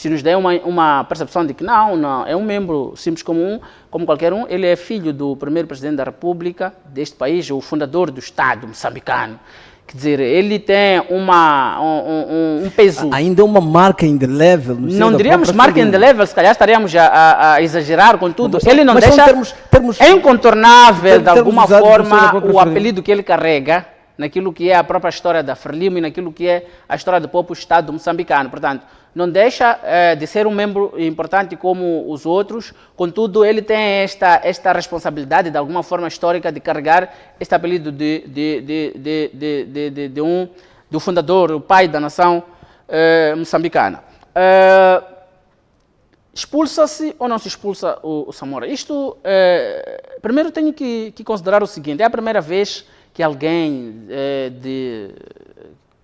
nos dê uma percepção de que não, é um membro simples como qualquer um, ele é filho do primeiro presidente da República deste país, o fundador do Estado moçambicano. Quer dizer, ele tem um peso... Ainda é uma marca indelével. Não diríamos marca indelével, se calhar estaríamos a exagerar com tudo. Ele não deixa... É incontornável, de alguma forma, o apelido que ele carrega naquilo que é a própria história da Frelimo e naquilo que é a história do próprio Estado moçambicano. Portanto, não deixa de ser um membro importante como os outros, contudo, ele tem esta responsabilidade, de alguma forma histórica, de carregar este apelido do fundador, o pai da nação moçambicana. Expulsa-se ou não se expulsa o Samora? Isto, primeiro tenho que considerar o seguinte, é a primeira vez que alguém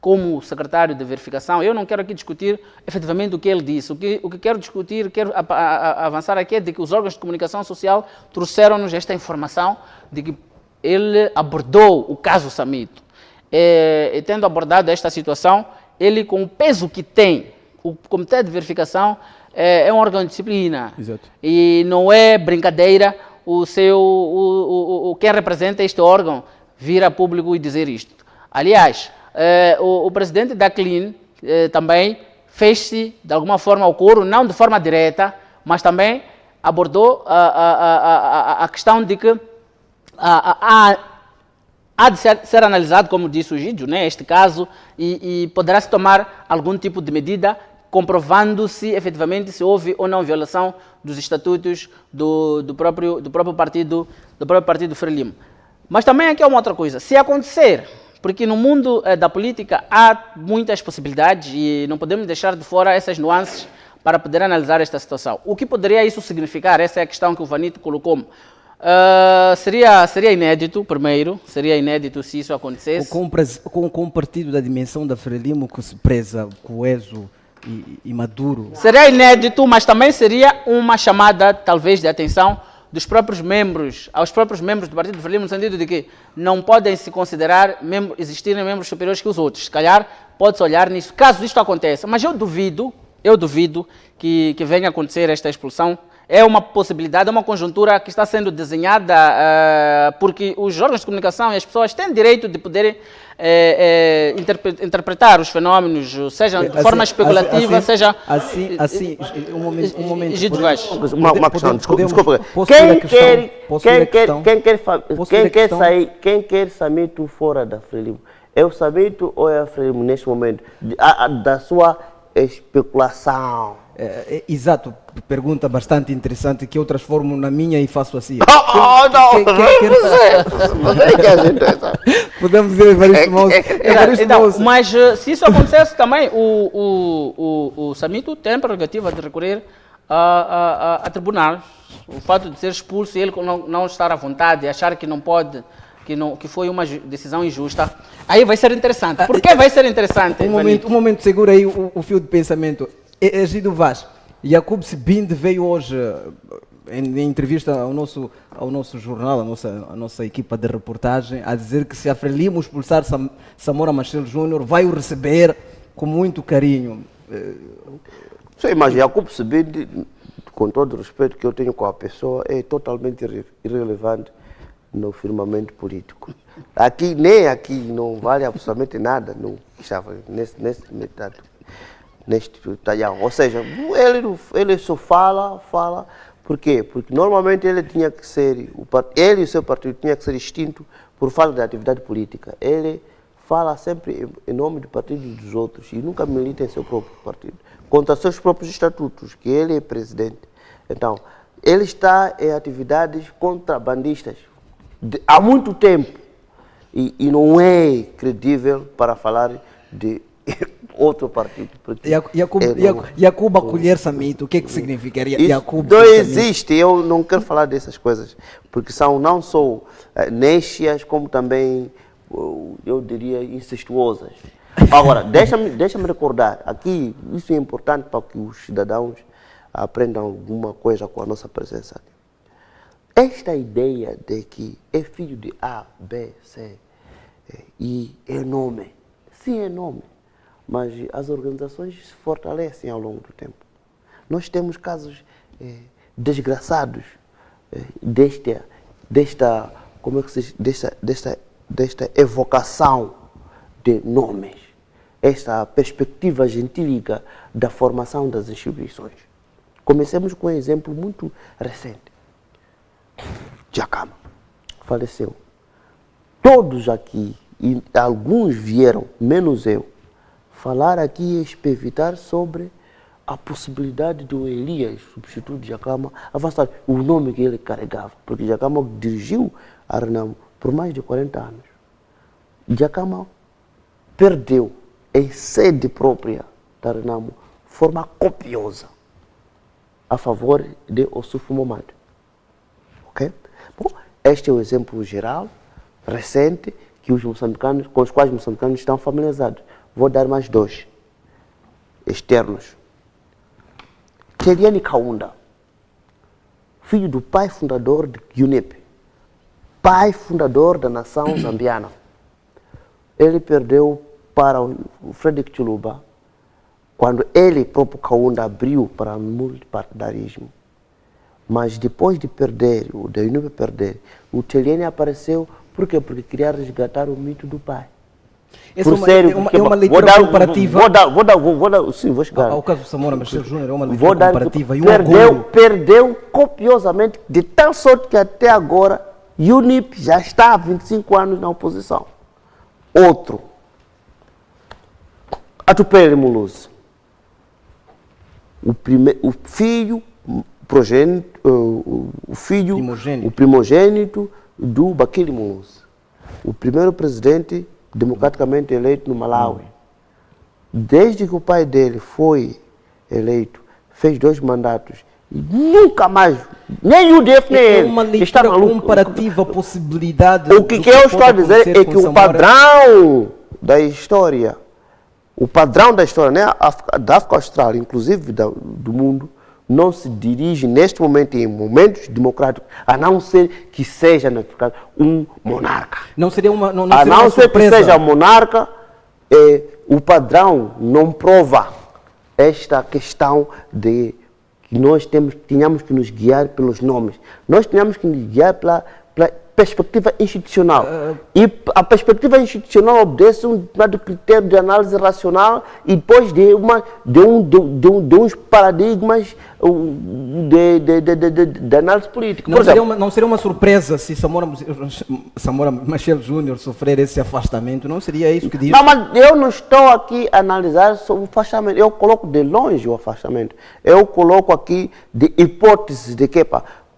como secretário de verificação, eu não quero aqui discutir efetivamente o que ele disse. O que quero discutir, quero avançar aqui é de que os órgãos de comunicação social trouxeram-nos esta informação de que ele abordou o caso Samito. E tendo abordado esta situação, ele, com o peso que tem, o Comitê de Verificação é um órgão de disciplina. Exato. E não é brincadeira quem representa este órgão vir a público e dizer isto. Aliás, o presidente da CLIN também fez-se, de alguma forma, ao coro, não de forma direta, mas também abordou a questão de que há de ser analisado, como disse o Gídio, né, este caso, e poderá-se tomar algum tipo de medida, comprovando-se efetivamente se houve ou não violação dos estatutos do próprio partido Frelimo. Mas também aqui há uma outra coisa, se acontecer, porque no mundo da política há muitas possibilidades e não podemos deixar de fora essas nuances para poder analisar esta situação. O que poderia isso significar? Essa é a questão que o Vanito colocou. Seria inédito, primeiro, seria inédito se isso acontecesse. Com o partido da dimensão da Frelimo que se preza, coeso e maduro. Seria inédito, mas também seria uma chamada, talvez, de atenção aos próprios membros do Partido Frelimo, no sentido de que não podem se considerar existirem membros superiores que os outros. Se calhar pode-se olhar nisso, caso isto aconteça. Mas eu duvido que venha a acontecer esta expulsão. É uma possibilidade, é uma conjuntura que está sendo desenhada porque os órgãos de comunicação e as pessoas têm direito de poderem interpretar os fenômenos, seja de forma especulativa, seja... Um momento. Uma questão, desculpa. Quem quer Samito fora da Frelimo? É o Samito ou é a Frelimo neste momento? Da sua especulação. Exato, pergunta bastante interessante que eu transformo na minha e faço assim. Não! Você que a gente Podemos dizer Evaristo Moussa. Evaristo Então, Moussa. mas se isso acontecesse também, o Samito tem a prerrogativa de recorrer a tribunais. O fato de ser expulso e ele não estar à vontade, achar que não pode, que foi uma decisão injusta, aí vai ser interessante. Por que vai ser interessante? Um momento, segura aí o fio de pensamento. Egidio Vaz, Jacob Sebinde veio hoje em entrevista ao nosso jornal, a nossa equipa de reportagem, a dizer que se a Frelimo expulsar Samora Machel Júnior, vai o receber com muito carinho. Sim, mas Jacob Sebinde, com todo o respeito que eu tenho com a pessoa, é totalmente irrelevante no firmamento político. Nem aqui não vale absolutamente nada no, nesse metade, neste talhão. Ou seja, ele só fala. Por quê? Porque normalmente ele tinha que ser, ele e o seu partido tinha que ser extinto por falta de atividade política. Ele fala sempre em nome do partido dos outros e nunca milita em seu próprio partido, contra seus próprios estatutos, que ele é presidente. Então, ele está em atividades contrabandistas há muito tempo e não é credível para falar de outro partido. Jacob acolher Samito, o que é que significaria? Não existe, eu não quero falar dessas coisas, porque são não só nécias, como também, eu diria, incestuosas. Agora, deixa-me recordar, aqui, isso é importante para que os cidadãos aprendam alguma coisa com a nossa presença aqui. Esta ideia de que é filho de A, B, C e é nome, sim é nome, mas as organizações se fortalecem ao longo do tempo. Nós temos casos desgraçados desta evocação de nomes, esta perspectiva gentílica da formação das instituições. Comecemos com um exemplo muito recente. Djakama faleceu. Todos aqui, e alguns vieram, menos eu, falar aqui e espevitar sobre a possibilidade de o Elias, substituto de Djakama, avançar o nome que ele carregava, porque Djakama dirigiu a Renamo por mais de 40 anos. Djakama perdeu em sede própria da Renamo forma copiosa a favor de Ossufo Momad. Okay? Bom, este é o exemplo geral, recente, que os moçambicanos, com os quais os moçambicanos estão familiarizados. Vou dar mais dois externos. Keriani Kaunda, filho do pai fundador de UNEP, pai fundador da nação zambiana. Ele perdeu para o Frederick Chiluba quando ele próprio Kaunda abriu para o multipartidarismo. Mas depois de perder, o da UNEP perder, o Teliene apareceu, por quê? Porque queria resgatar o mito do pai. É uma leitura comparativa. Sim, vou chegar. Ao caso do Samora Machel Júnior, é uma leitura comparativa. E perdeu copiosamente, de tal sorte que até agora UNIP já está há 25 anos na oposição. Outro, Atupele Muluzi, o primogênito do Bakili Muluzi, o primeiro presidente democraticamente eleito no Malawi. Desde que o pai dele foi eleito, fez 2 mandatos e nunca mais, nem o UDF nem ele. É uma leitura comparativa, possibilidade. O que eu estou a dizer é que o padrão da história, né, da África Austral, inclusive do mundo, não se dirige neste momento, em momentos democráticos, a não ser que seja um monarca. Não seria uma a não ser que seja monarca, o padrão não prova esta questão de que nós tínhamos que nos guiar pelos nomes. Nós tínhamos que nos guiar pela perspectiva institucional. E a perspectiva institucional obedece um determinado critério de análise racional e depois de uns paradigmas de análise política. Não seria uma surpresa se Samora Machel Júnior sofrer esse afastamento? Não seria isso que diz? Não, mas eu não estou aqui a analisar sobre o afastamento. Eu coloco de longe o afastamento. Eu coloco aqui de hipóteses de que,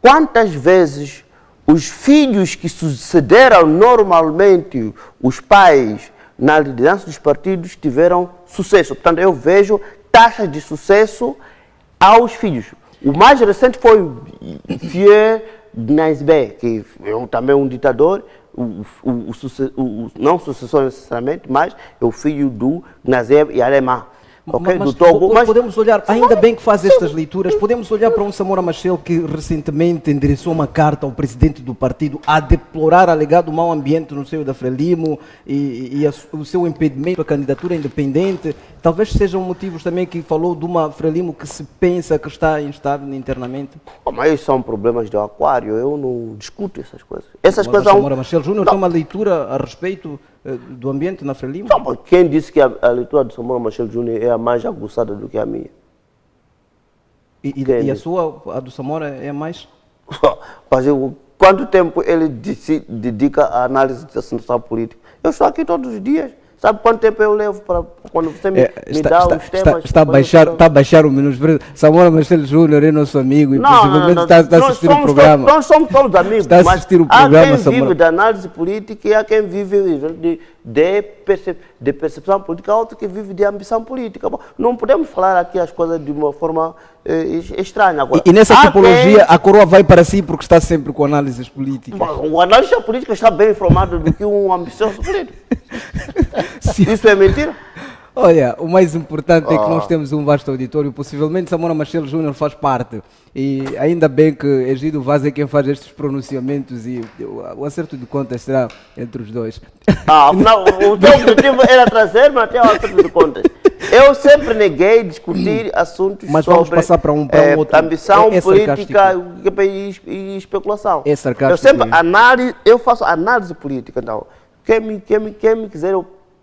quantas vezes os filhos que sucederam normalmente os pais na liderança dos partidos tiveram sucesso. Portanto, eu vejo taxas de sucesso aos filhos. O mais recente foi Fier Gnasbe, que é também um ditador, não sucessor necessariamente, mas é o filho do Gnasbe e Alemã. Okay, mas do Togo, podemos olhar, ainda bem que faz estas leituras, podemos olhar para um Samora Machel que recentemente endereçou uma carta ao presidente do partido a deplorar alegado mau ambiente no seio da Frelimo e o seu impedimento à candidatura independente. Talvez sejam motivos também que falou de uma Frelimo que se pensa que está instável internamente. Mas isso são problemas do aquário, eu não discuto essas coisas. Essas Agora, coisas Samora Machel Júnior tem uma leitura a respeito do ambiente na Frelimo? Não, quem disse que a leitura do Samora Machel Júnior é a mais aguçada do que a minha? E a sua, a do Samora, é mais? Mas quanto tempo ele se dedica à análise da situação política? Eu estou aqui todos os dias. Sabe quanto tempo eu levo para quando você me dá os temas? Está a baixar o menosprezo. Samora Machel Júnior é nosso amigo e possivelmente está a assistir o programa. Nós somos todos amigos, está a assistir o programa, há quem vive de análise política e há quem vive de percepção política, outro que vive de ambição política. Bom, não podemos falar aqui as coisas de uma forma estranha. Agora, e nessa tipologia a coroa vai para si porque está sempre com análises políticas. O analista político está bem informado do que um ambicioso político. Isso é mentira? Olha, o mais importante é que nós temos um vasto auditório, possivelmente Samora Machel Júnior faz parte, e ainda bem que Egídio Vaz é quem faz estes pronunciamentos e o acerto de contas será entre os dois. Não, o teu objetivo era trazer-me até o acerto de contas. Eu sempre neguei discutir assuntos mas sobre vamos passar para um outro. Ambição política e especulação. É sarcástico. Eu faço análise política, então. Quem me quiser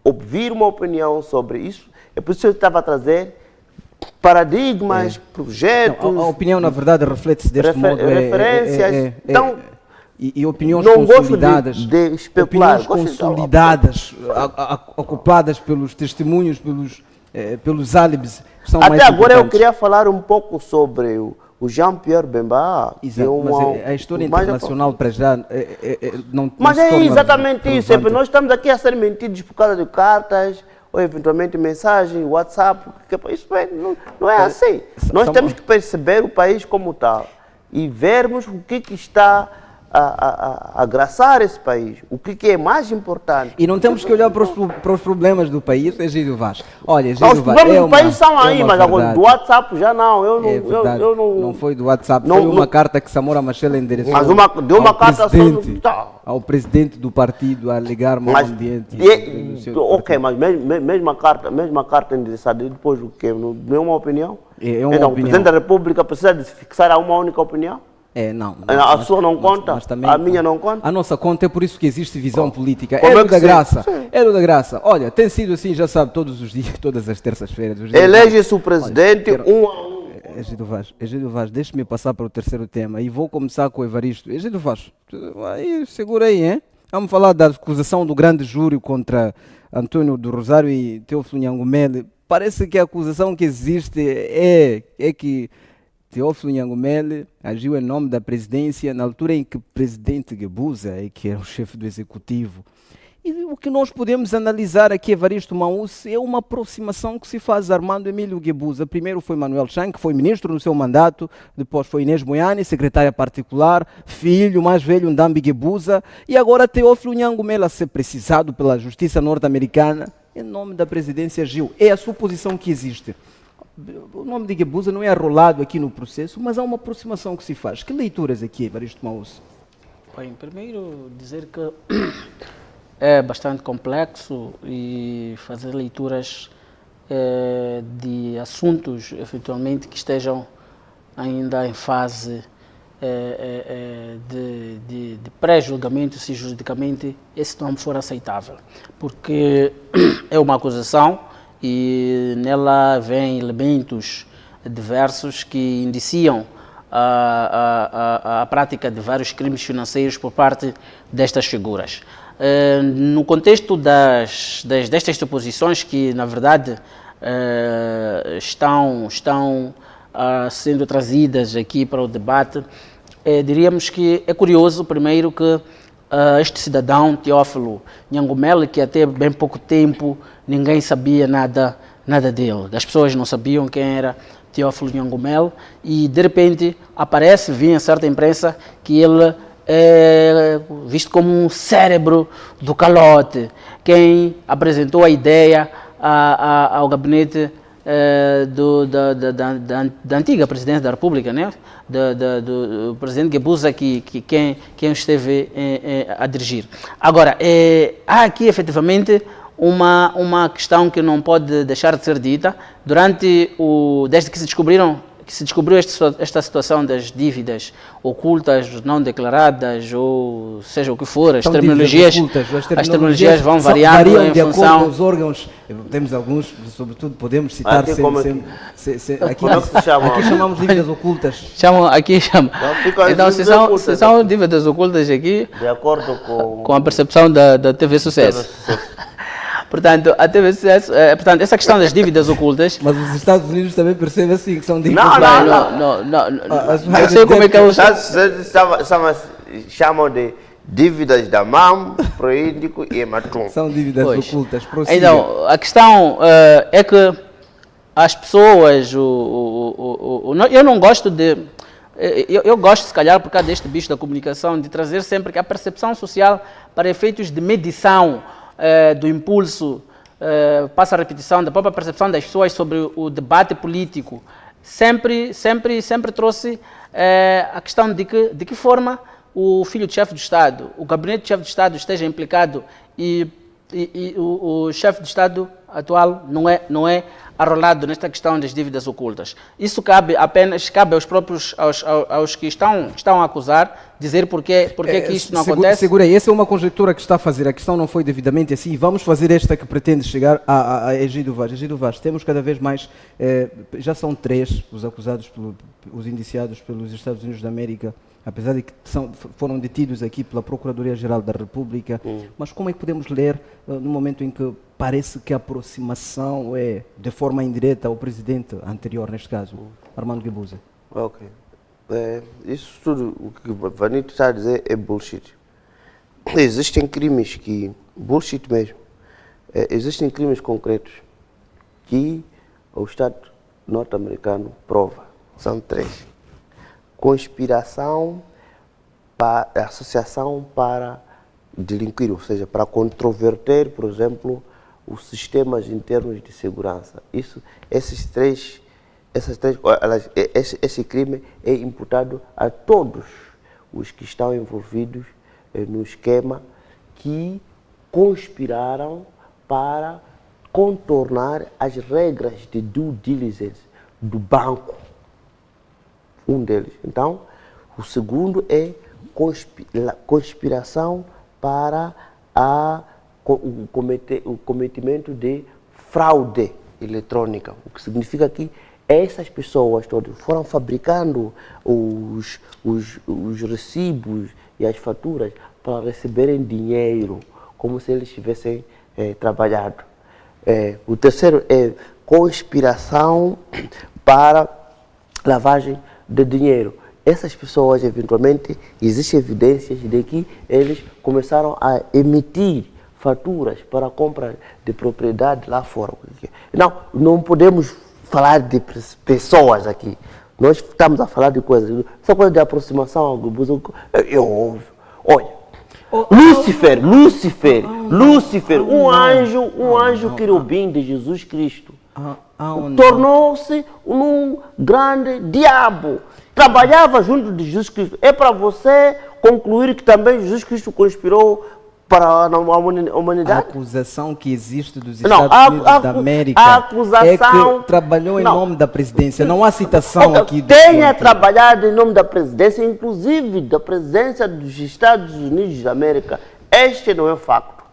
ouvir uma opinião sobre isso, é por isso que eu estava a trazer paradigmas, projetos... Não, a opinião, na verdade, reflete-se deste modo. Referências. Então, e opiniões não consolidadas. Gosto de especular. Opiniões consolidadas, acopladas pelos testemunhos, pelos álibis. Até agora eu queria falar um pouco sobre o Jean-Pierre Bemba. Exato, mas a história internacional para já não mas é exatamente isso. Nós estamos aqui a ser mentidos por causa de cartas ou eventualmente mensagens, WhatsApp. Isso não é assim. Nós temos que perceber o país como está e vermos o que está a agraçar esse país, o que é mais importante. E não temos que olhar para os problemas do país, Egídio Vaz. Olha, Egídio Vaz, os problemas do país são aí, mas agora do WhatsApp já não. Não foi do WhatsApp, foi uma carta que Samora Machel endereçou ao presidente do partido a alegar mau ambiente. Ok, mas mesma carta endereçada e depois o quê? Não é uma opinião? Então, o presidente da República precisa de fixar a uma única opinião? A sua não conta, mas também, a minha não conta. A nossa conta, é por isso que existe visão política. É da graça. É da graça. Olha, tem sido assim, já sabe, todos os dias, todas as terças-feiras. Elege-se o presidente um a um. Egídio Vaz, deixe-me passar para o terceiro tema e vou começar com o Evaristo. Egídio Vaz, segura aí, hein? Vamos falar da acusação do grande júri contra Antônio do Rosário e Teófilo Nhangumele. Parece que a acusação que existe é que Teófilo Nhangumele agiu em nome da presidência na altura em que o presidente Guebuza, que era o chefe do executivo. E o que nós podemos analisar aqui, Evaristo Mausse, é uma aproximação que se faz Armando Emílio Guebuza. Primeiro foi Manuel Chan, que foi ministro no seu mandato, depois foi Inês Moiane, secretária particular, filho mais velho Ndambi Guebuza, e agora Teófilo Nhangumele a ser precisado pela justiça norte-americana em nome da presidência agiu. É a suposição que existe. O nome de Guebuza não é arrolado aqui no processo, mas há uma aproximação que se faz. Que leituras aqui, Evaristo Mausse? Bem, primeiro dizer que é bastante complexo e fazer leituras de assuntos, eventualmente, que estejam ainda em fase de pré-julgamento se juridicamente esse não for aceitável, porque é uma acusação e nela vêm elementos diversos que indiciam a prática de vários crimes financeiros por parte destas figuras. No contexto destas suposições que, na verdade, estão sendo trazidas aqui para o debate, diríamos que é curioso, primeiro, que este cidadão, Teófilo Nhangumele, que até bem pouco tempo ninguém sabia nada dele, as pessoas não sabiam quem era Teófilo Nhangumele, e de repente aparece, vinha certa imprensa, que ele é visto como um cérebro do calote, quem apresentou a ideia ao gabinete da antiga presidência da República, né? Do presidente Guebuza, quem esteve a dirigir. Agora, há aqui efetivamente uma questão que não pode deixar de ser dita. Desde que se descobriu esta situação das dívidas ocultas, não declaradas, ou seja o que for, as terminologias vão variando em de função... acordo com os órgãos. Temos alguns, sobretudo podemos citar aqui chamamos dívidas ocultas. Aqui chama. Então, se são dívidas ocultas aqui, de acordo com a percepção da TV Sucesso. Portanto, portanto, essa questão das dívidas ocultas... Mas os Estados Unidos também percebem assim, que são dívidas... Não. Eu sei como é que é o... Chamam de dívidas da MAM, Proíndico e Ematum. São dívidas ocultas. Prossiga. Então, a questão é que as pessoas... eu não gosto de... Eu gosto, se calhar, por causa deste bicho da comunicação, de trazer sempre que a percepção social para efeitos de medição do impulso, passa a repetição da própria percepção das pessoas sobre o debate político, sempre trouxe a questão de que forma o filho de chefe de Estado, o gabinete de chefe de Estado esteja implicado e o chefe de Estado atual não é arrolado nesta questão das dívidas ocultas. Isso cabe aos próprios, aos que estão a acusar, dizer porque que isto não acontece. Segura aí, essa é uma conjectura que está a fazer, a questão não foi devidamente assim, vamos fazer esta que pretende chegar a Egídio Vaz. Egídio Vaz, temos cada vez mais, já são 3 os acusados, os indiciados pelos Estados Unidos da América, apesar de que foram detidos aqui pela Procuradoria-Geral da República, mas como é que podemos ler no momento em que parece que a aproximação é de forma indireta ao presidente anterior, neste caso, Armando Guebuza? Ok. Isso tudo, o que o Vanito está a dizer é bullshit. Existem crimes que... bullshit mesmo. Existem crimes concretos que o Estado norte-americano prova. São 3. Conspiração, associação para delinquir, ou seja, para controverter, por exemplo, os sistemas internos de segurança. Esse crime é imputado a todos os que estão envolvidos no esquema que conspiraram para contornar as regras de due diligence do banco. Um deles. Então, o segundo é conspiração para o cometimento de fraude eletrônica, o que significa que essas pessoas todas foram fabricando os recibos e as faturas para receberem dinheiro, como se eles tivessem trabalhado. O terceiro é conspiração para lavagem de dinheiro. Essas pessoas, eventualmente, existem evidências de que eles começaram a emitir faturas para a compra de propriedade lá fora. Não podemos falar de pessoas aqui. Nós estamos a falar de coisas. Essa coisa de aproximação ao Guebuza é óbvio. Olha, Lúcifer, um anjo querubim de Jesus Cristo, tornou-se um grande diabo. Trabalhava junto de Jesus Cristo. É para você concluir que também Jesus Cristo conspirou para a A humanidade? acusação que existe dos Não, Estados Unidos da América a acusação... é que trabalhou em Não. nome da presidência. Não há citação Ok, aqui do tenha Guantanamo. trabalhado em nome da presidência, inclusive da presença dos Estados Unidos da América. Este não é facto.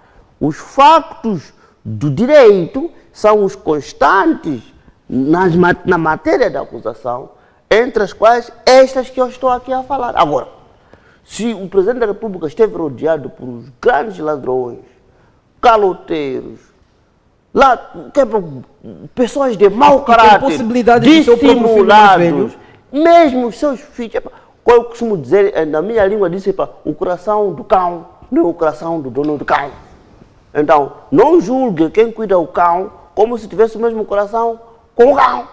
Os factos do direito são os constantes na matéria da acusação, entre as quais estas que eu estou aqui a falar. Agora, se o presidente da República esteve rodeado por os grandes ladrões, caloteiros, pessoas de mau caráter, possibilidade de seu próprio filho mais velho. dissimulados, mesmo os seus filhos, como eu costumo dizer, na minha língua, disse o coração do cão não é o coração do dono do cão. Então, não julgue quem cuida do cão como se tivesse o mesmo coração com o cão.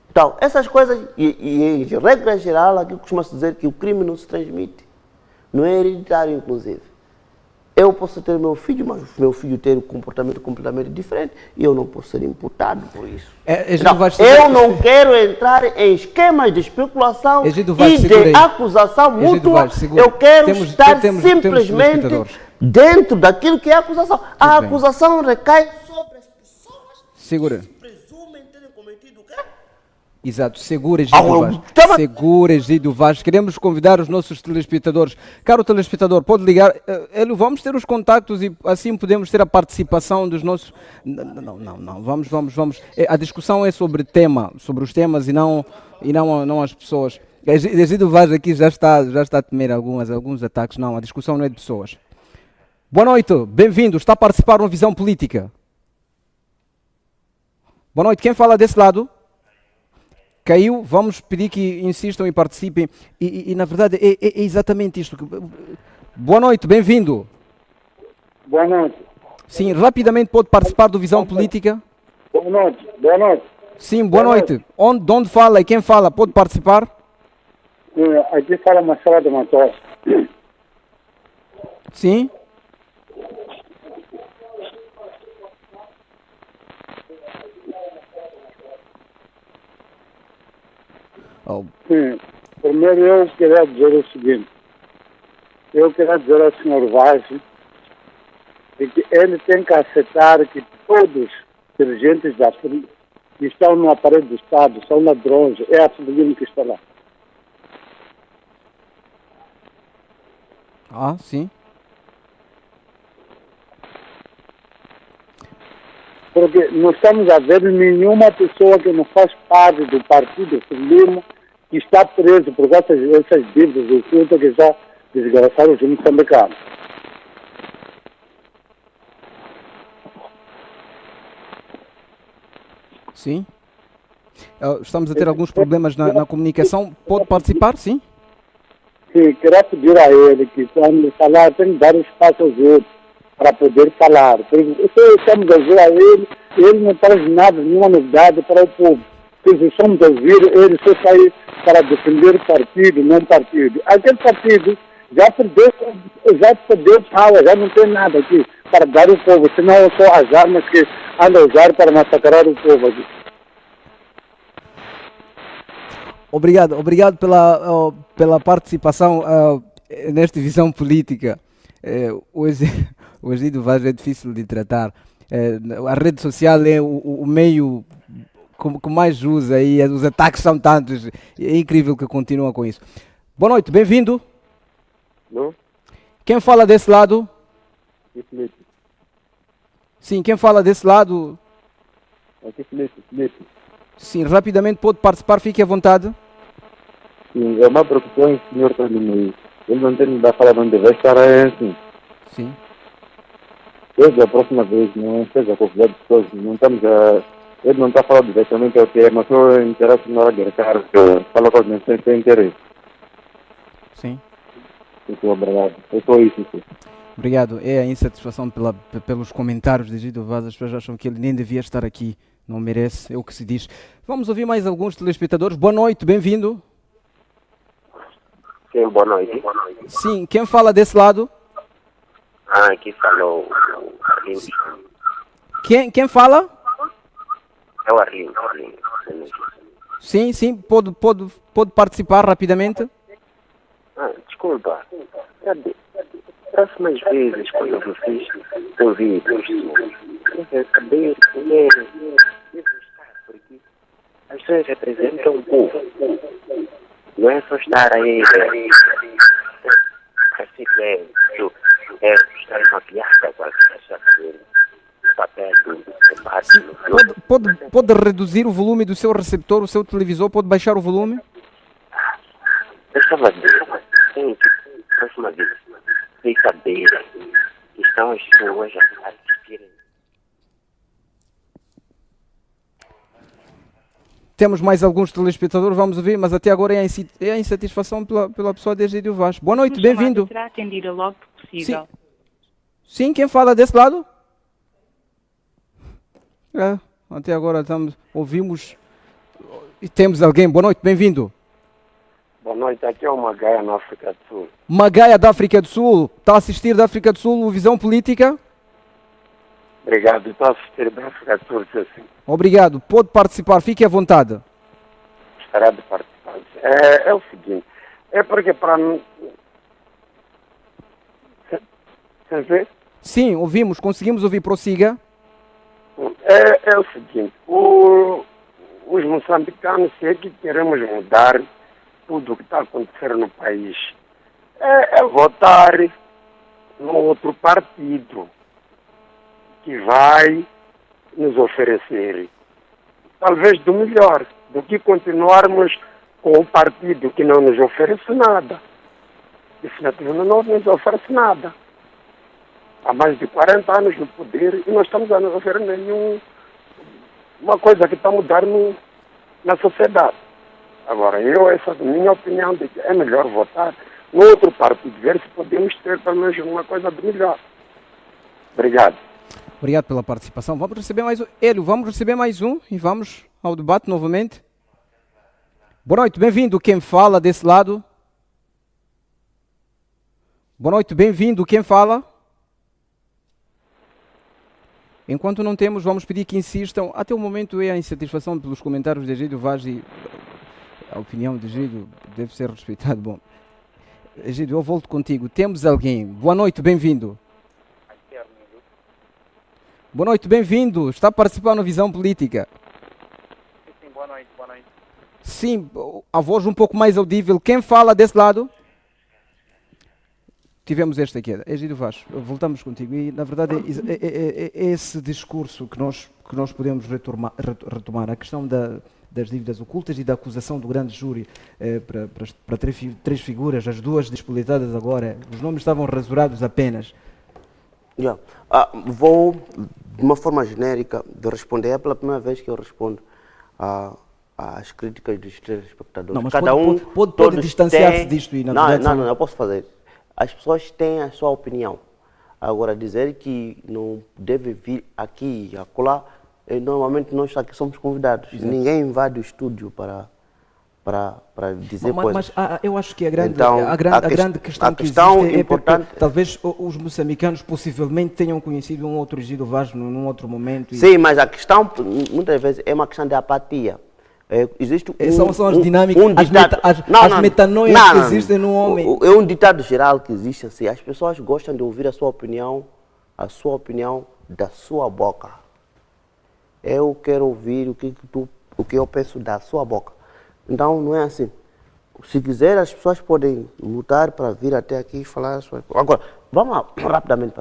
Então, essas coisas, e em regra geral, aqui costuma-se dizer que o crime não se transmite. Não é hereditário, inclusive. Eu posso ter meu filho, mas meu filho tem um comportamento completamente diferente e eu não posso ser imputado por isso. Eu não quero entrar em esquemas de especulação e de acusação mútua. Eu quero estar simplesmente dentro daquilo que é a acusação. A acusação recai sobre as pessoas que presumem terem cometido o quê? Exato, segura Egídio Vaz. Segura Egídio Vaz. Queremos convidar os nossos telespectadores. Caro telespectador, pode ligar. Vamos ter os contactos e assim podemos ter a participação dos nossos... Não. Vamos. A discussão é sobre os temas e não as pessoas. Egídio Vaz aqui já está a temer alguns ataques. Não, a discussão não é de pessoas. Boa noite, bem-vindo. Está a participar numa visão política. Boa noite, quem fala desse lado? Caiu, vamos pedir que insistam e participem. E na verdade é exatamente isto. Boa noite, bem-vindo. Boa noite. Sim, rapidamente pode participar do Visão Política. Boa noite. Sim, boa noite. De onde fala e quem fala pode participar? Aqui fala Marcelo de Matos. Sim. Sim. Primeiro eu queria dizer o seguinte. Eu queria dizer ao senhor Vaz que ele tem que aceitar que todos os dirigentes que estão no aparelho do Estado são ladrões. É a civil que está lá. Ah, sim. Porque não estamos a ver nenhuma pessoa que não faz parte do partido Frelimo que está preso por essas dívidas ocultas que já desgraçaram os moçambicanos. Sim. Estamos a ter alguns problemas na comunicação. Pode participar, sim? Sim, queria pedir a ele que quando falar tem que dar espaço aos outros para poder falar. Porque estamos a ver a ele não traz nada, nenhuma novidade para o povo. Se estamos a ouvir, ele só sai para defender partido, não partido. Aquele partido já perdeu power, já não tem nada aqui para dar ao povo, senão só as armas que andam a usar para massacrar o povo aqui. Obrigado pela participação nesta visão política. O Egídio Vaz é difícil de tratar. A rede social é o meio que mais usa e os ataques são tantos. É incrível que continua com isso. Boa noite, bem-vindo. Não? Quem fala desse lado? Felipe. Sim, quem fala desse lado? Aqui Felipe. Sim, rapidamente pode participar, fique à vontade. Sim, é uma preocupação, o senhor está ali. Ele não tem da fala onde vai estar assim. Sim. Desde a próxima vez, não seja convidado de pessoas, não estamos a... Ele não está falando diretamente ao que é, mas só interessa na hora de recar, fala com os sem interesse. Sim. Muito obrigado. É só isso. Sim. Obrigado. É a insatisfação pelos comentários de Egídio Vaz. As pessoas acham que ele nem devia estar aqui. Não merece, é o que se diz. Vamos ouvir mais alguns telespectadores. Boa noite, bem-vindo. Sim, boa noite. Sim, quem fala desse lado? Aqui falou o Arlindo. Quem fala? É o Arlindo. Sim, pode participar rapidamente. Desculpa. próximas vezes, quando vocês ouvirem isso, é saber primeiro estar, porque as pessoas representam o povo. Não é só estar aí, assim, estar uma piada qualquer, achar que o papel do debate. Pode reduzir o volume do seu receptor, o seu televisor, pode baixar o volume? Eu estava a dizer, próxima vez, sem saber que estão as pessoas a assistirem. Temos mais alguns telespectadores, vamos ouvir, mas até agora é a insatisfação pela pessoa de Egídio Vaz. Boa noite, bem-vindo. Será atendida logo que possível. Sim, quem fala desse lado? Até agora ouvimos e temos alguém. Boa noite, bem-vindo. Boa noite, aqui é o Magaia, na África do Sul. Magaia da África do Sul, está a assistir da África do Sul, Visão Política? Obrigado, estou a assistir da África do Sul, sim. Obrigado, pode participar, fique à vontade. Estará de participar. É o seguinte, é porque para... Você vê? Sim, ouvimos, conseguimos ouvir, prossiga. É o seguinte, os moçambicanos, se é que queremos mudar tudo o que está acontecendo no país, é votar no outro partido que vai nos oferecer, talvez do melhor, do que continuarmos com o partido que não nos oferece nada. Definitivamente não nos oferece nada. Há mais de 40 anos no poder e não estamos a nos oferecer uma coisa que está a mudar na sociedade. Agora, essa é a minha opinião de que é melhor votar no outro partido, ver se podemos ter pelo menos uma coisa de melhor. Obrigado. Obrigado pela participação. Vamos receber mais um. Hélio, vamos receber mais um e vamos ao debate novamente. Boa noite, bem-vindo. Quem fala desse lado? Boa noite, bem-vindo. Quem fala? Enquanto não temos, vamos pedir que insistam. Até o momento é a insatisfação pelos comentários de Egídio Vaz e a opinião de Egídio deve ser respeitada. Bom, Egídio, eu volto contigo. Temos alguém. Boa noite, bem-vindo. Boa noite, bem-vindo. Está a participar na Visão Política. Sim, boa noite, boa noite. Sim, a voz um pouco mais audível. Quem fala desse lado? Tivemos este aqui, Egídio Vaz, voltamos contigo. E, na verdade, é esse discurso que nós podemos retomar. A questão das dívidas ocultas e da acusação do grande júri para três figuras, as duas despolitizadas agora. Os nomes estavam rasurados apenas. Vou, de uma forma genérica, de responder. É pela primeira vez que eu respondo às críticas dos telespectadores. Não, mas cada pode distanciar-se disto e, na verdade... Não, eu posso fazer. As pessoas têm a sua opinião. Agora, dizer que não deve vir aqui e acolá, normalmente nós aqui somos convidados. Exato. Ninguém invade o estúdio para dizer coisas. Mas eu acho que a grande questão que existe importante é porque talvez os moçambicanos possivelmente tenham conhecido um outro Egídio Vaz num outro momento. Sim, mas a questão, muitas vezes, é uma questão de apatia. Existe são as dinâmicas, as metanoias que existem no homem. É um ditado geral que existe assim. As pessoas gostam de ouvir a sua opinião da sua boca. Eu quero ouvir o que eu penso da sua boca. Então, não é assim. Se quiser, as pessoas podem lutar para vir até aqui e falar. Agora, vamos lá, rapidamente.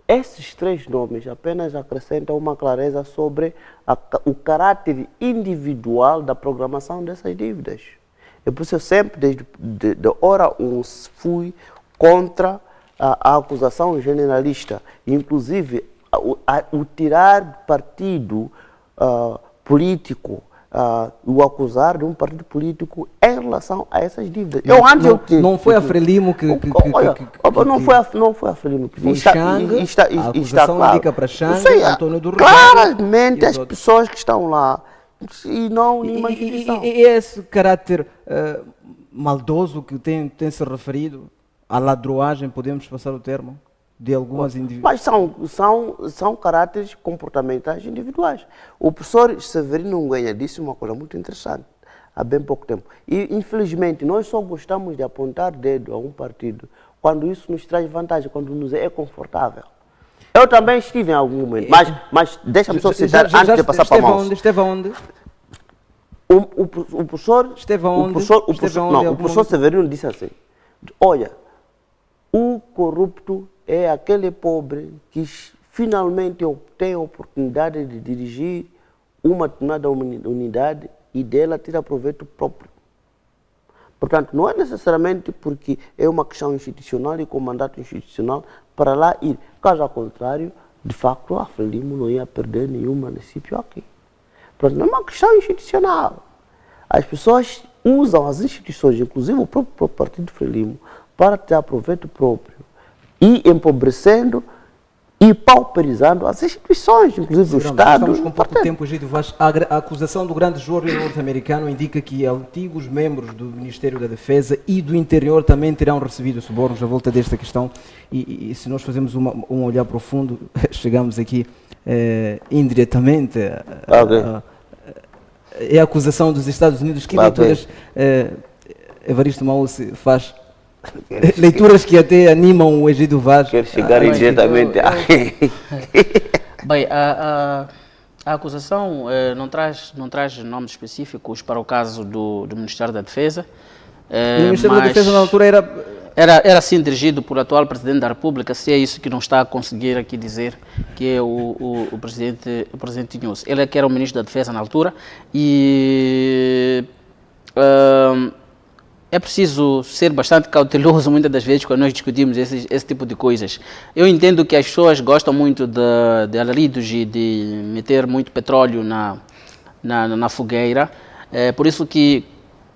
Esses três nomes apenas acrescentam uma clareza sobre o caráter individual da programação dessas dívidas. É por isso eu sempre, desde hora 1, fui contra a acusação generalista. Inclusive, o tirar partido político, o acusar de um partido político em relação a essas dívidas. Não foi a Frelimo que não foi a Frelimo que foi Xang, a acusação claro. Indica para Xang, Antônio do claramente as pessoas que estão lá e não nenhuma instituição. E esse caráter maldoso que tem se referido à ladroagem, podemos passar o termo? De algumas Mas são caráteres comportamentais individuais. O professor Severino Nguenha disse uma coisa muito interessante há bem pouco tempo. E, infelizmente, nós só gostamos de apontar dedo a um partido quando isso nos traz vantagem, quando nos é confortável. Eu também estive em algum momento, mas deixa-me só citar antes de passar para a mão. Esteve onde? O professor... Esteve onde? O professor Severino disse assim, olha, o corrupto é aquele pobre que finalmente tem a oportunidade de dirigir uma determinada unidade e dela tira proveito próprio. Portanto, não é necessariamente porque é uma questão institucional e com mandato institucional para lá ir. Caso contrário, de facto, a Frelimo não ia perder nenhum município aqui. Portanto, não é uma questão institucional. As pessoas usam as instituições, inclusive o próprio partido Frelimo, para ter proveito próprio e empobrecendo e pauperizando as instituições, inclusive o Estado. Estamos com pouco tempo, Egídio Vaz. A acusação do grande jury norte-americano indica que antigos membros do Ministério da Defesa e do Interior também terão recebido subornos à volta desta questão. E se nós fazemos um olhar profundo, chegamos aqui indiretamente é a acusação dos Estados Unidos. Que leituras Evaristo Maús faz? Leituras que até animam o Egídio Vaz. Quero chegar diretamente. Bem, a acusação não traz nomes específicos para o caso do Ministério da Defesa. O Ministério da Defesa na altura era sim dirigido por atual Presidente da República, se é isso que não está a conseguir aqui dizer, que é o Presidente Inhoso. Ele é que era o Ministro da Defesa na altura e é preciso ser bastante cauteloso muitas das vezes quando nós discutimos esse tipo de coisas. Eu entendo que as pessoas gostam muito de alaridos e de meter muito petróleo na fogueira, por isso que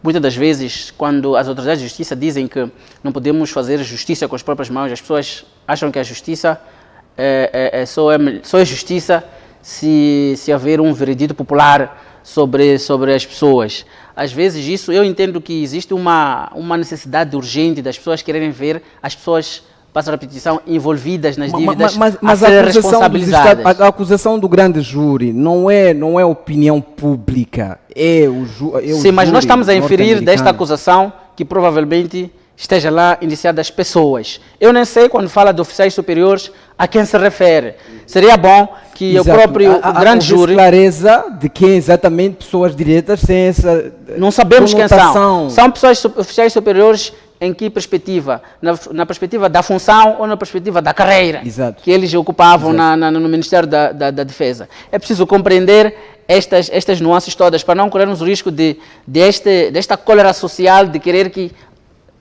muitas das vezes, quando as autoridades de justiça dizem que não podemos fazer justiça com as próprias mãos, as pessoas acham que a justiça só é justiça se haver um veredito popular sobre as pessoas. Às vezes isso, eu entendo que existe uma necessidade urgente das pessoas quererem ver as pessoas, passo a repetição, envolvidas nas dívidas mas a serem responsabilizadas. A acusação do grande júri não é opinião pública, é o Sim, mas nós estamos a inferir desta acusação que provavelmente esteja lá indiciada as pessoas. Eu nem sei, quando fala de oficiais superiores, a quem se refere. Seria bom que o próprio grande júri... clareza de quem exatamente pessoas diretas sem essa... Não sabemos quem são. São pessoas oficiais superiores em que perspectiva? Na perspectiva da função ou na perspectiva da carreira que eles ocupavam no Ministério da Defesa. É preciso compreender estas nuances todas para não corrermos o risco desta cólera social de querer que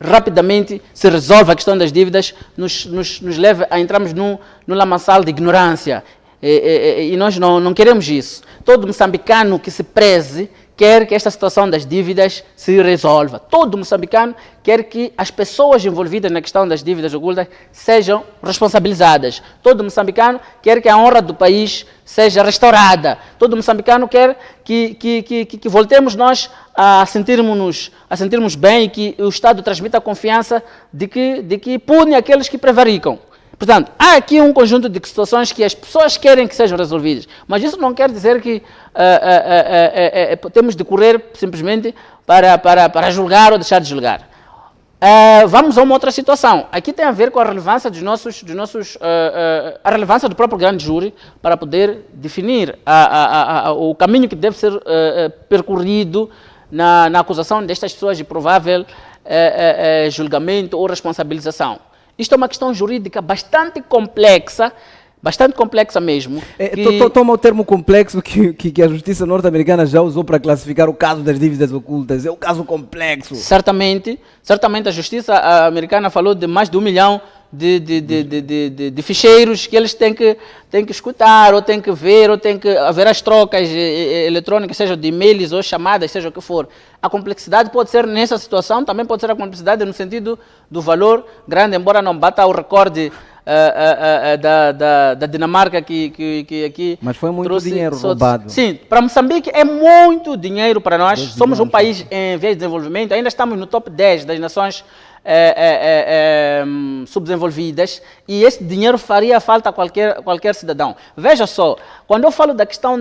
rapidamente se resolva a questão das dívidas, nos leva a entrarmos num lamaçal de ignorância. E nós não queremos isso. Todo moçambicano que se preze quer que esta situação das dívidas se resolva. Todo moçambicano quer que as pessoas envolvidas na questão das dívidas ocultas sejam responsabilizadas. Todo moçambicano quer que a honra do país seja restaurada. Todo moçambicano quer que voltemos nós a sentirmos bem e que o Estado transmita a confiança de que pune aqueles que prevaricam. Portanto, há aqui um conjunto de situações que as pessoas querem que sejam resolvidas, mas isso não quer dizer que temos de correr simplesmente para julgar ou deixar de julgar. Vamos a uma outra situação. Aqui tem a ver com a relevância a relevância do próprio grande júri para poder definir o caminho que deve ser percorrido na acusação destas pessoas de provável julgamento ou responsabilização. Isto é uma questão jurídica bastante complexa mesmo. Toma o termo complexo que a justiça norte-americana já usou para classificar o caso das dívidas ocultas. É um caso complexo. Certamente a justiça americana falou de mais de 1 milhão de ficheiros que eles têm que escutar, ou têm que ver, ou têm que haver as trocas eletrônicas, seja de e-mails ou chamadas, seja o que for. A complexidade pode ser nessa situação, também pode ser a complexidade no sentido do valor grande, embora não bata o recorde da Dinamarca que aqui... Mas foi muito dinheiro roubado. Sim, para Moçambique é muito dinheiro para nós. Somos um país em vias de desenvolvimento, ainda estamos no top 10 das nações subdesenvolvidas, e esse dinheiro faria falta a qualquer cidadão. Veja só, quando eu falo da questão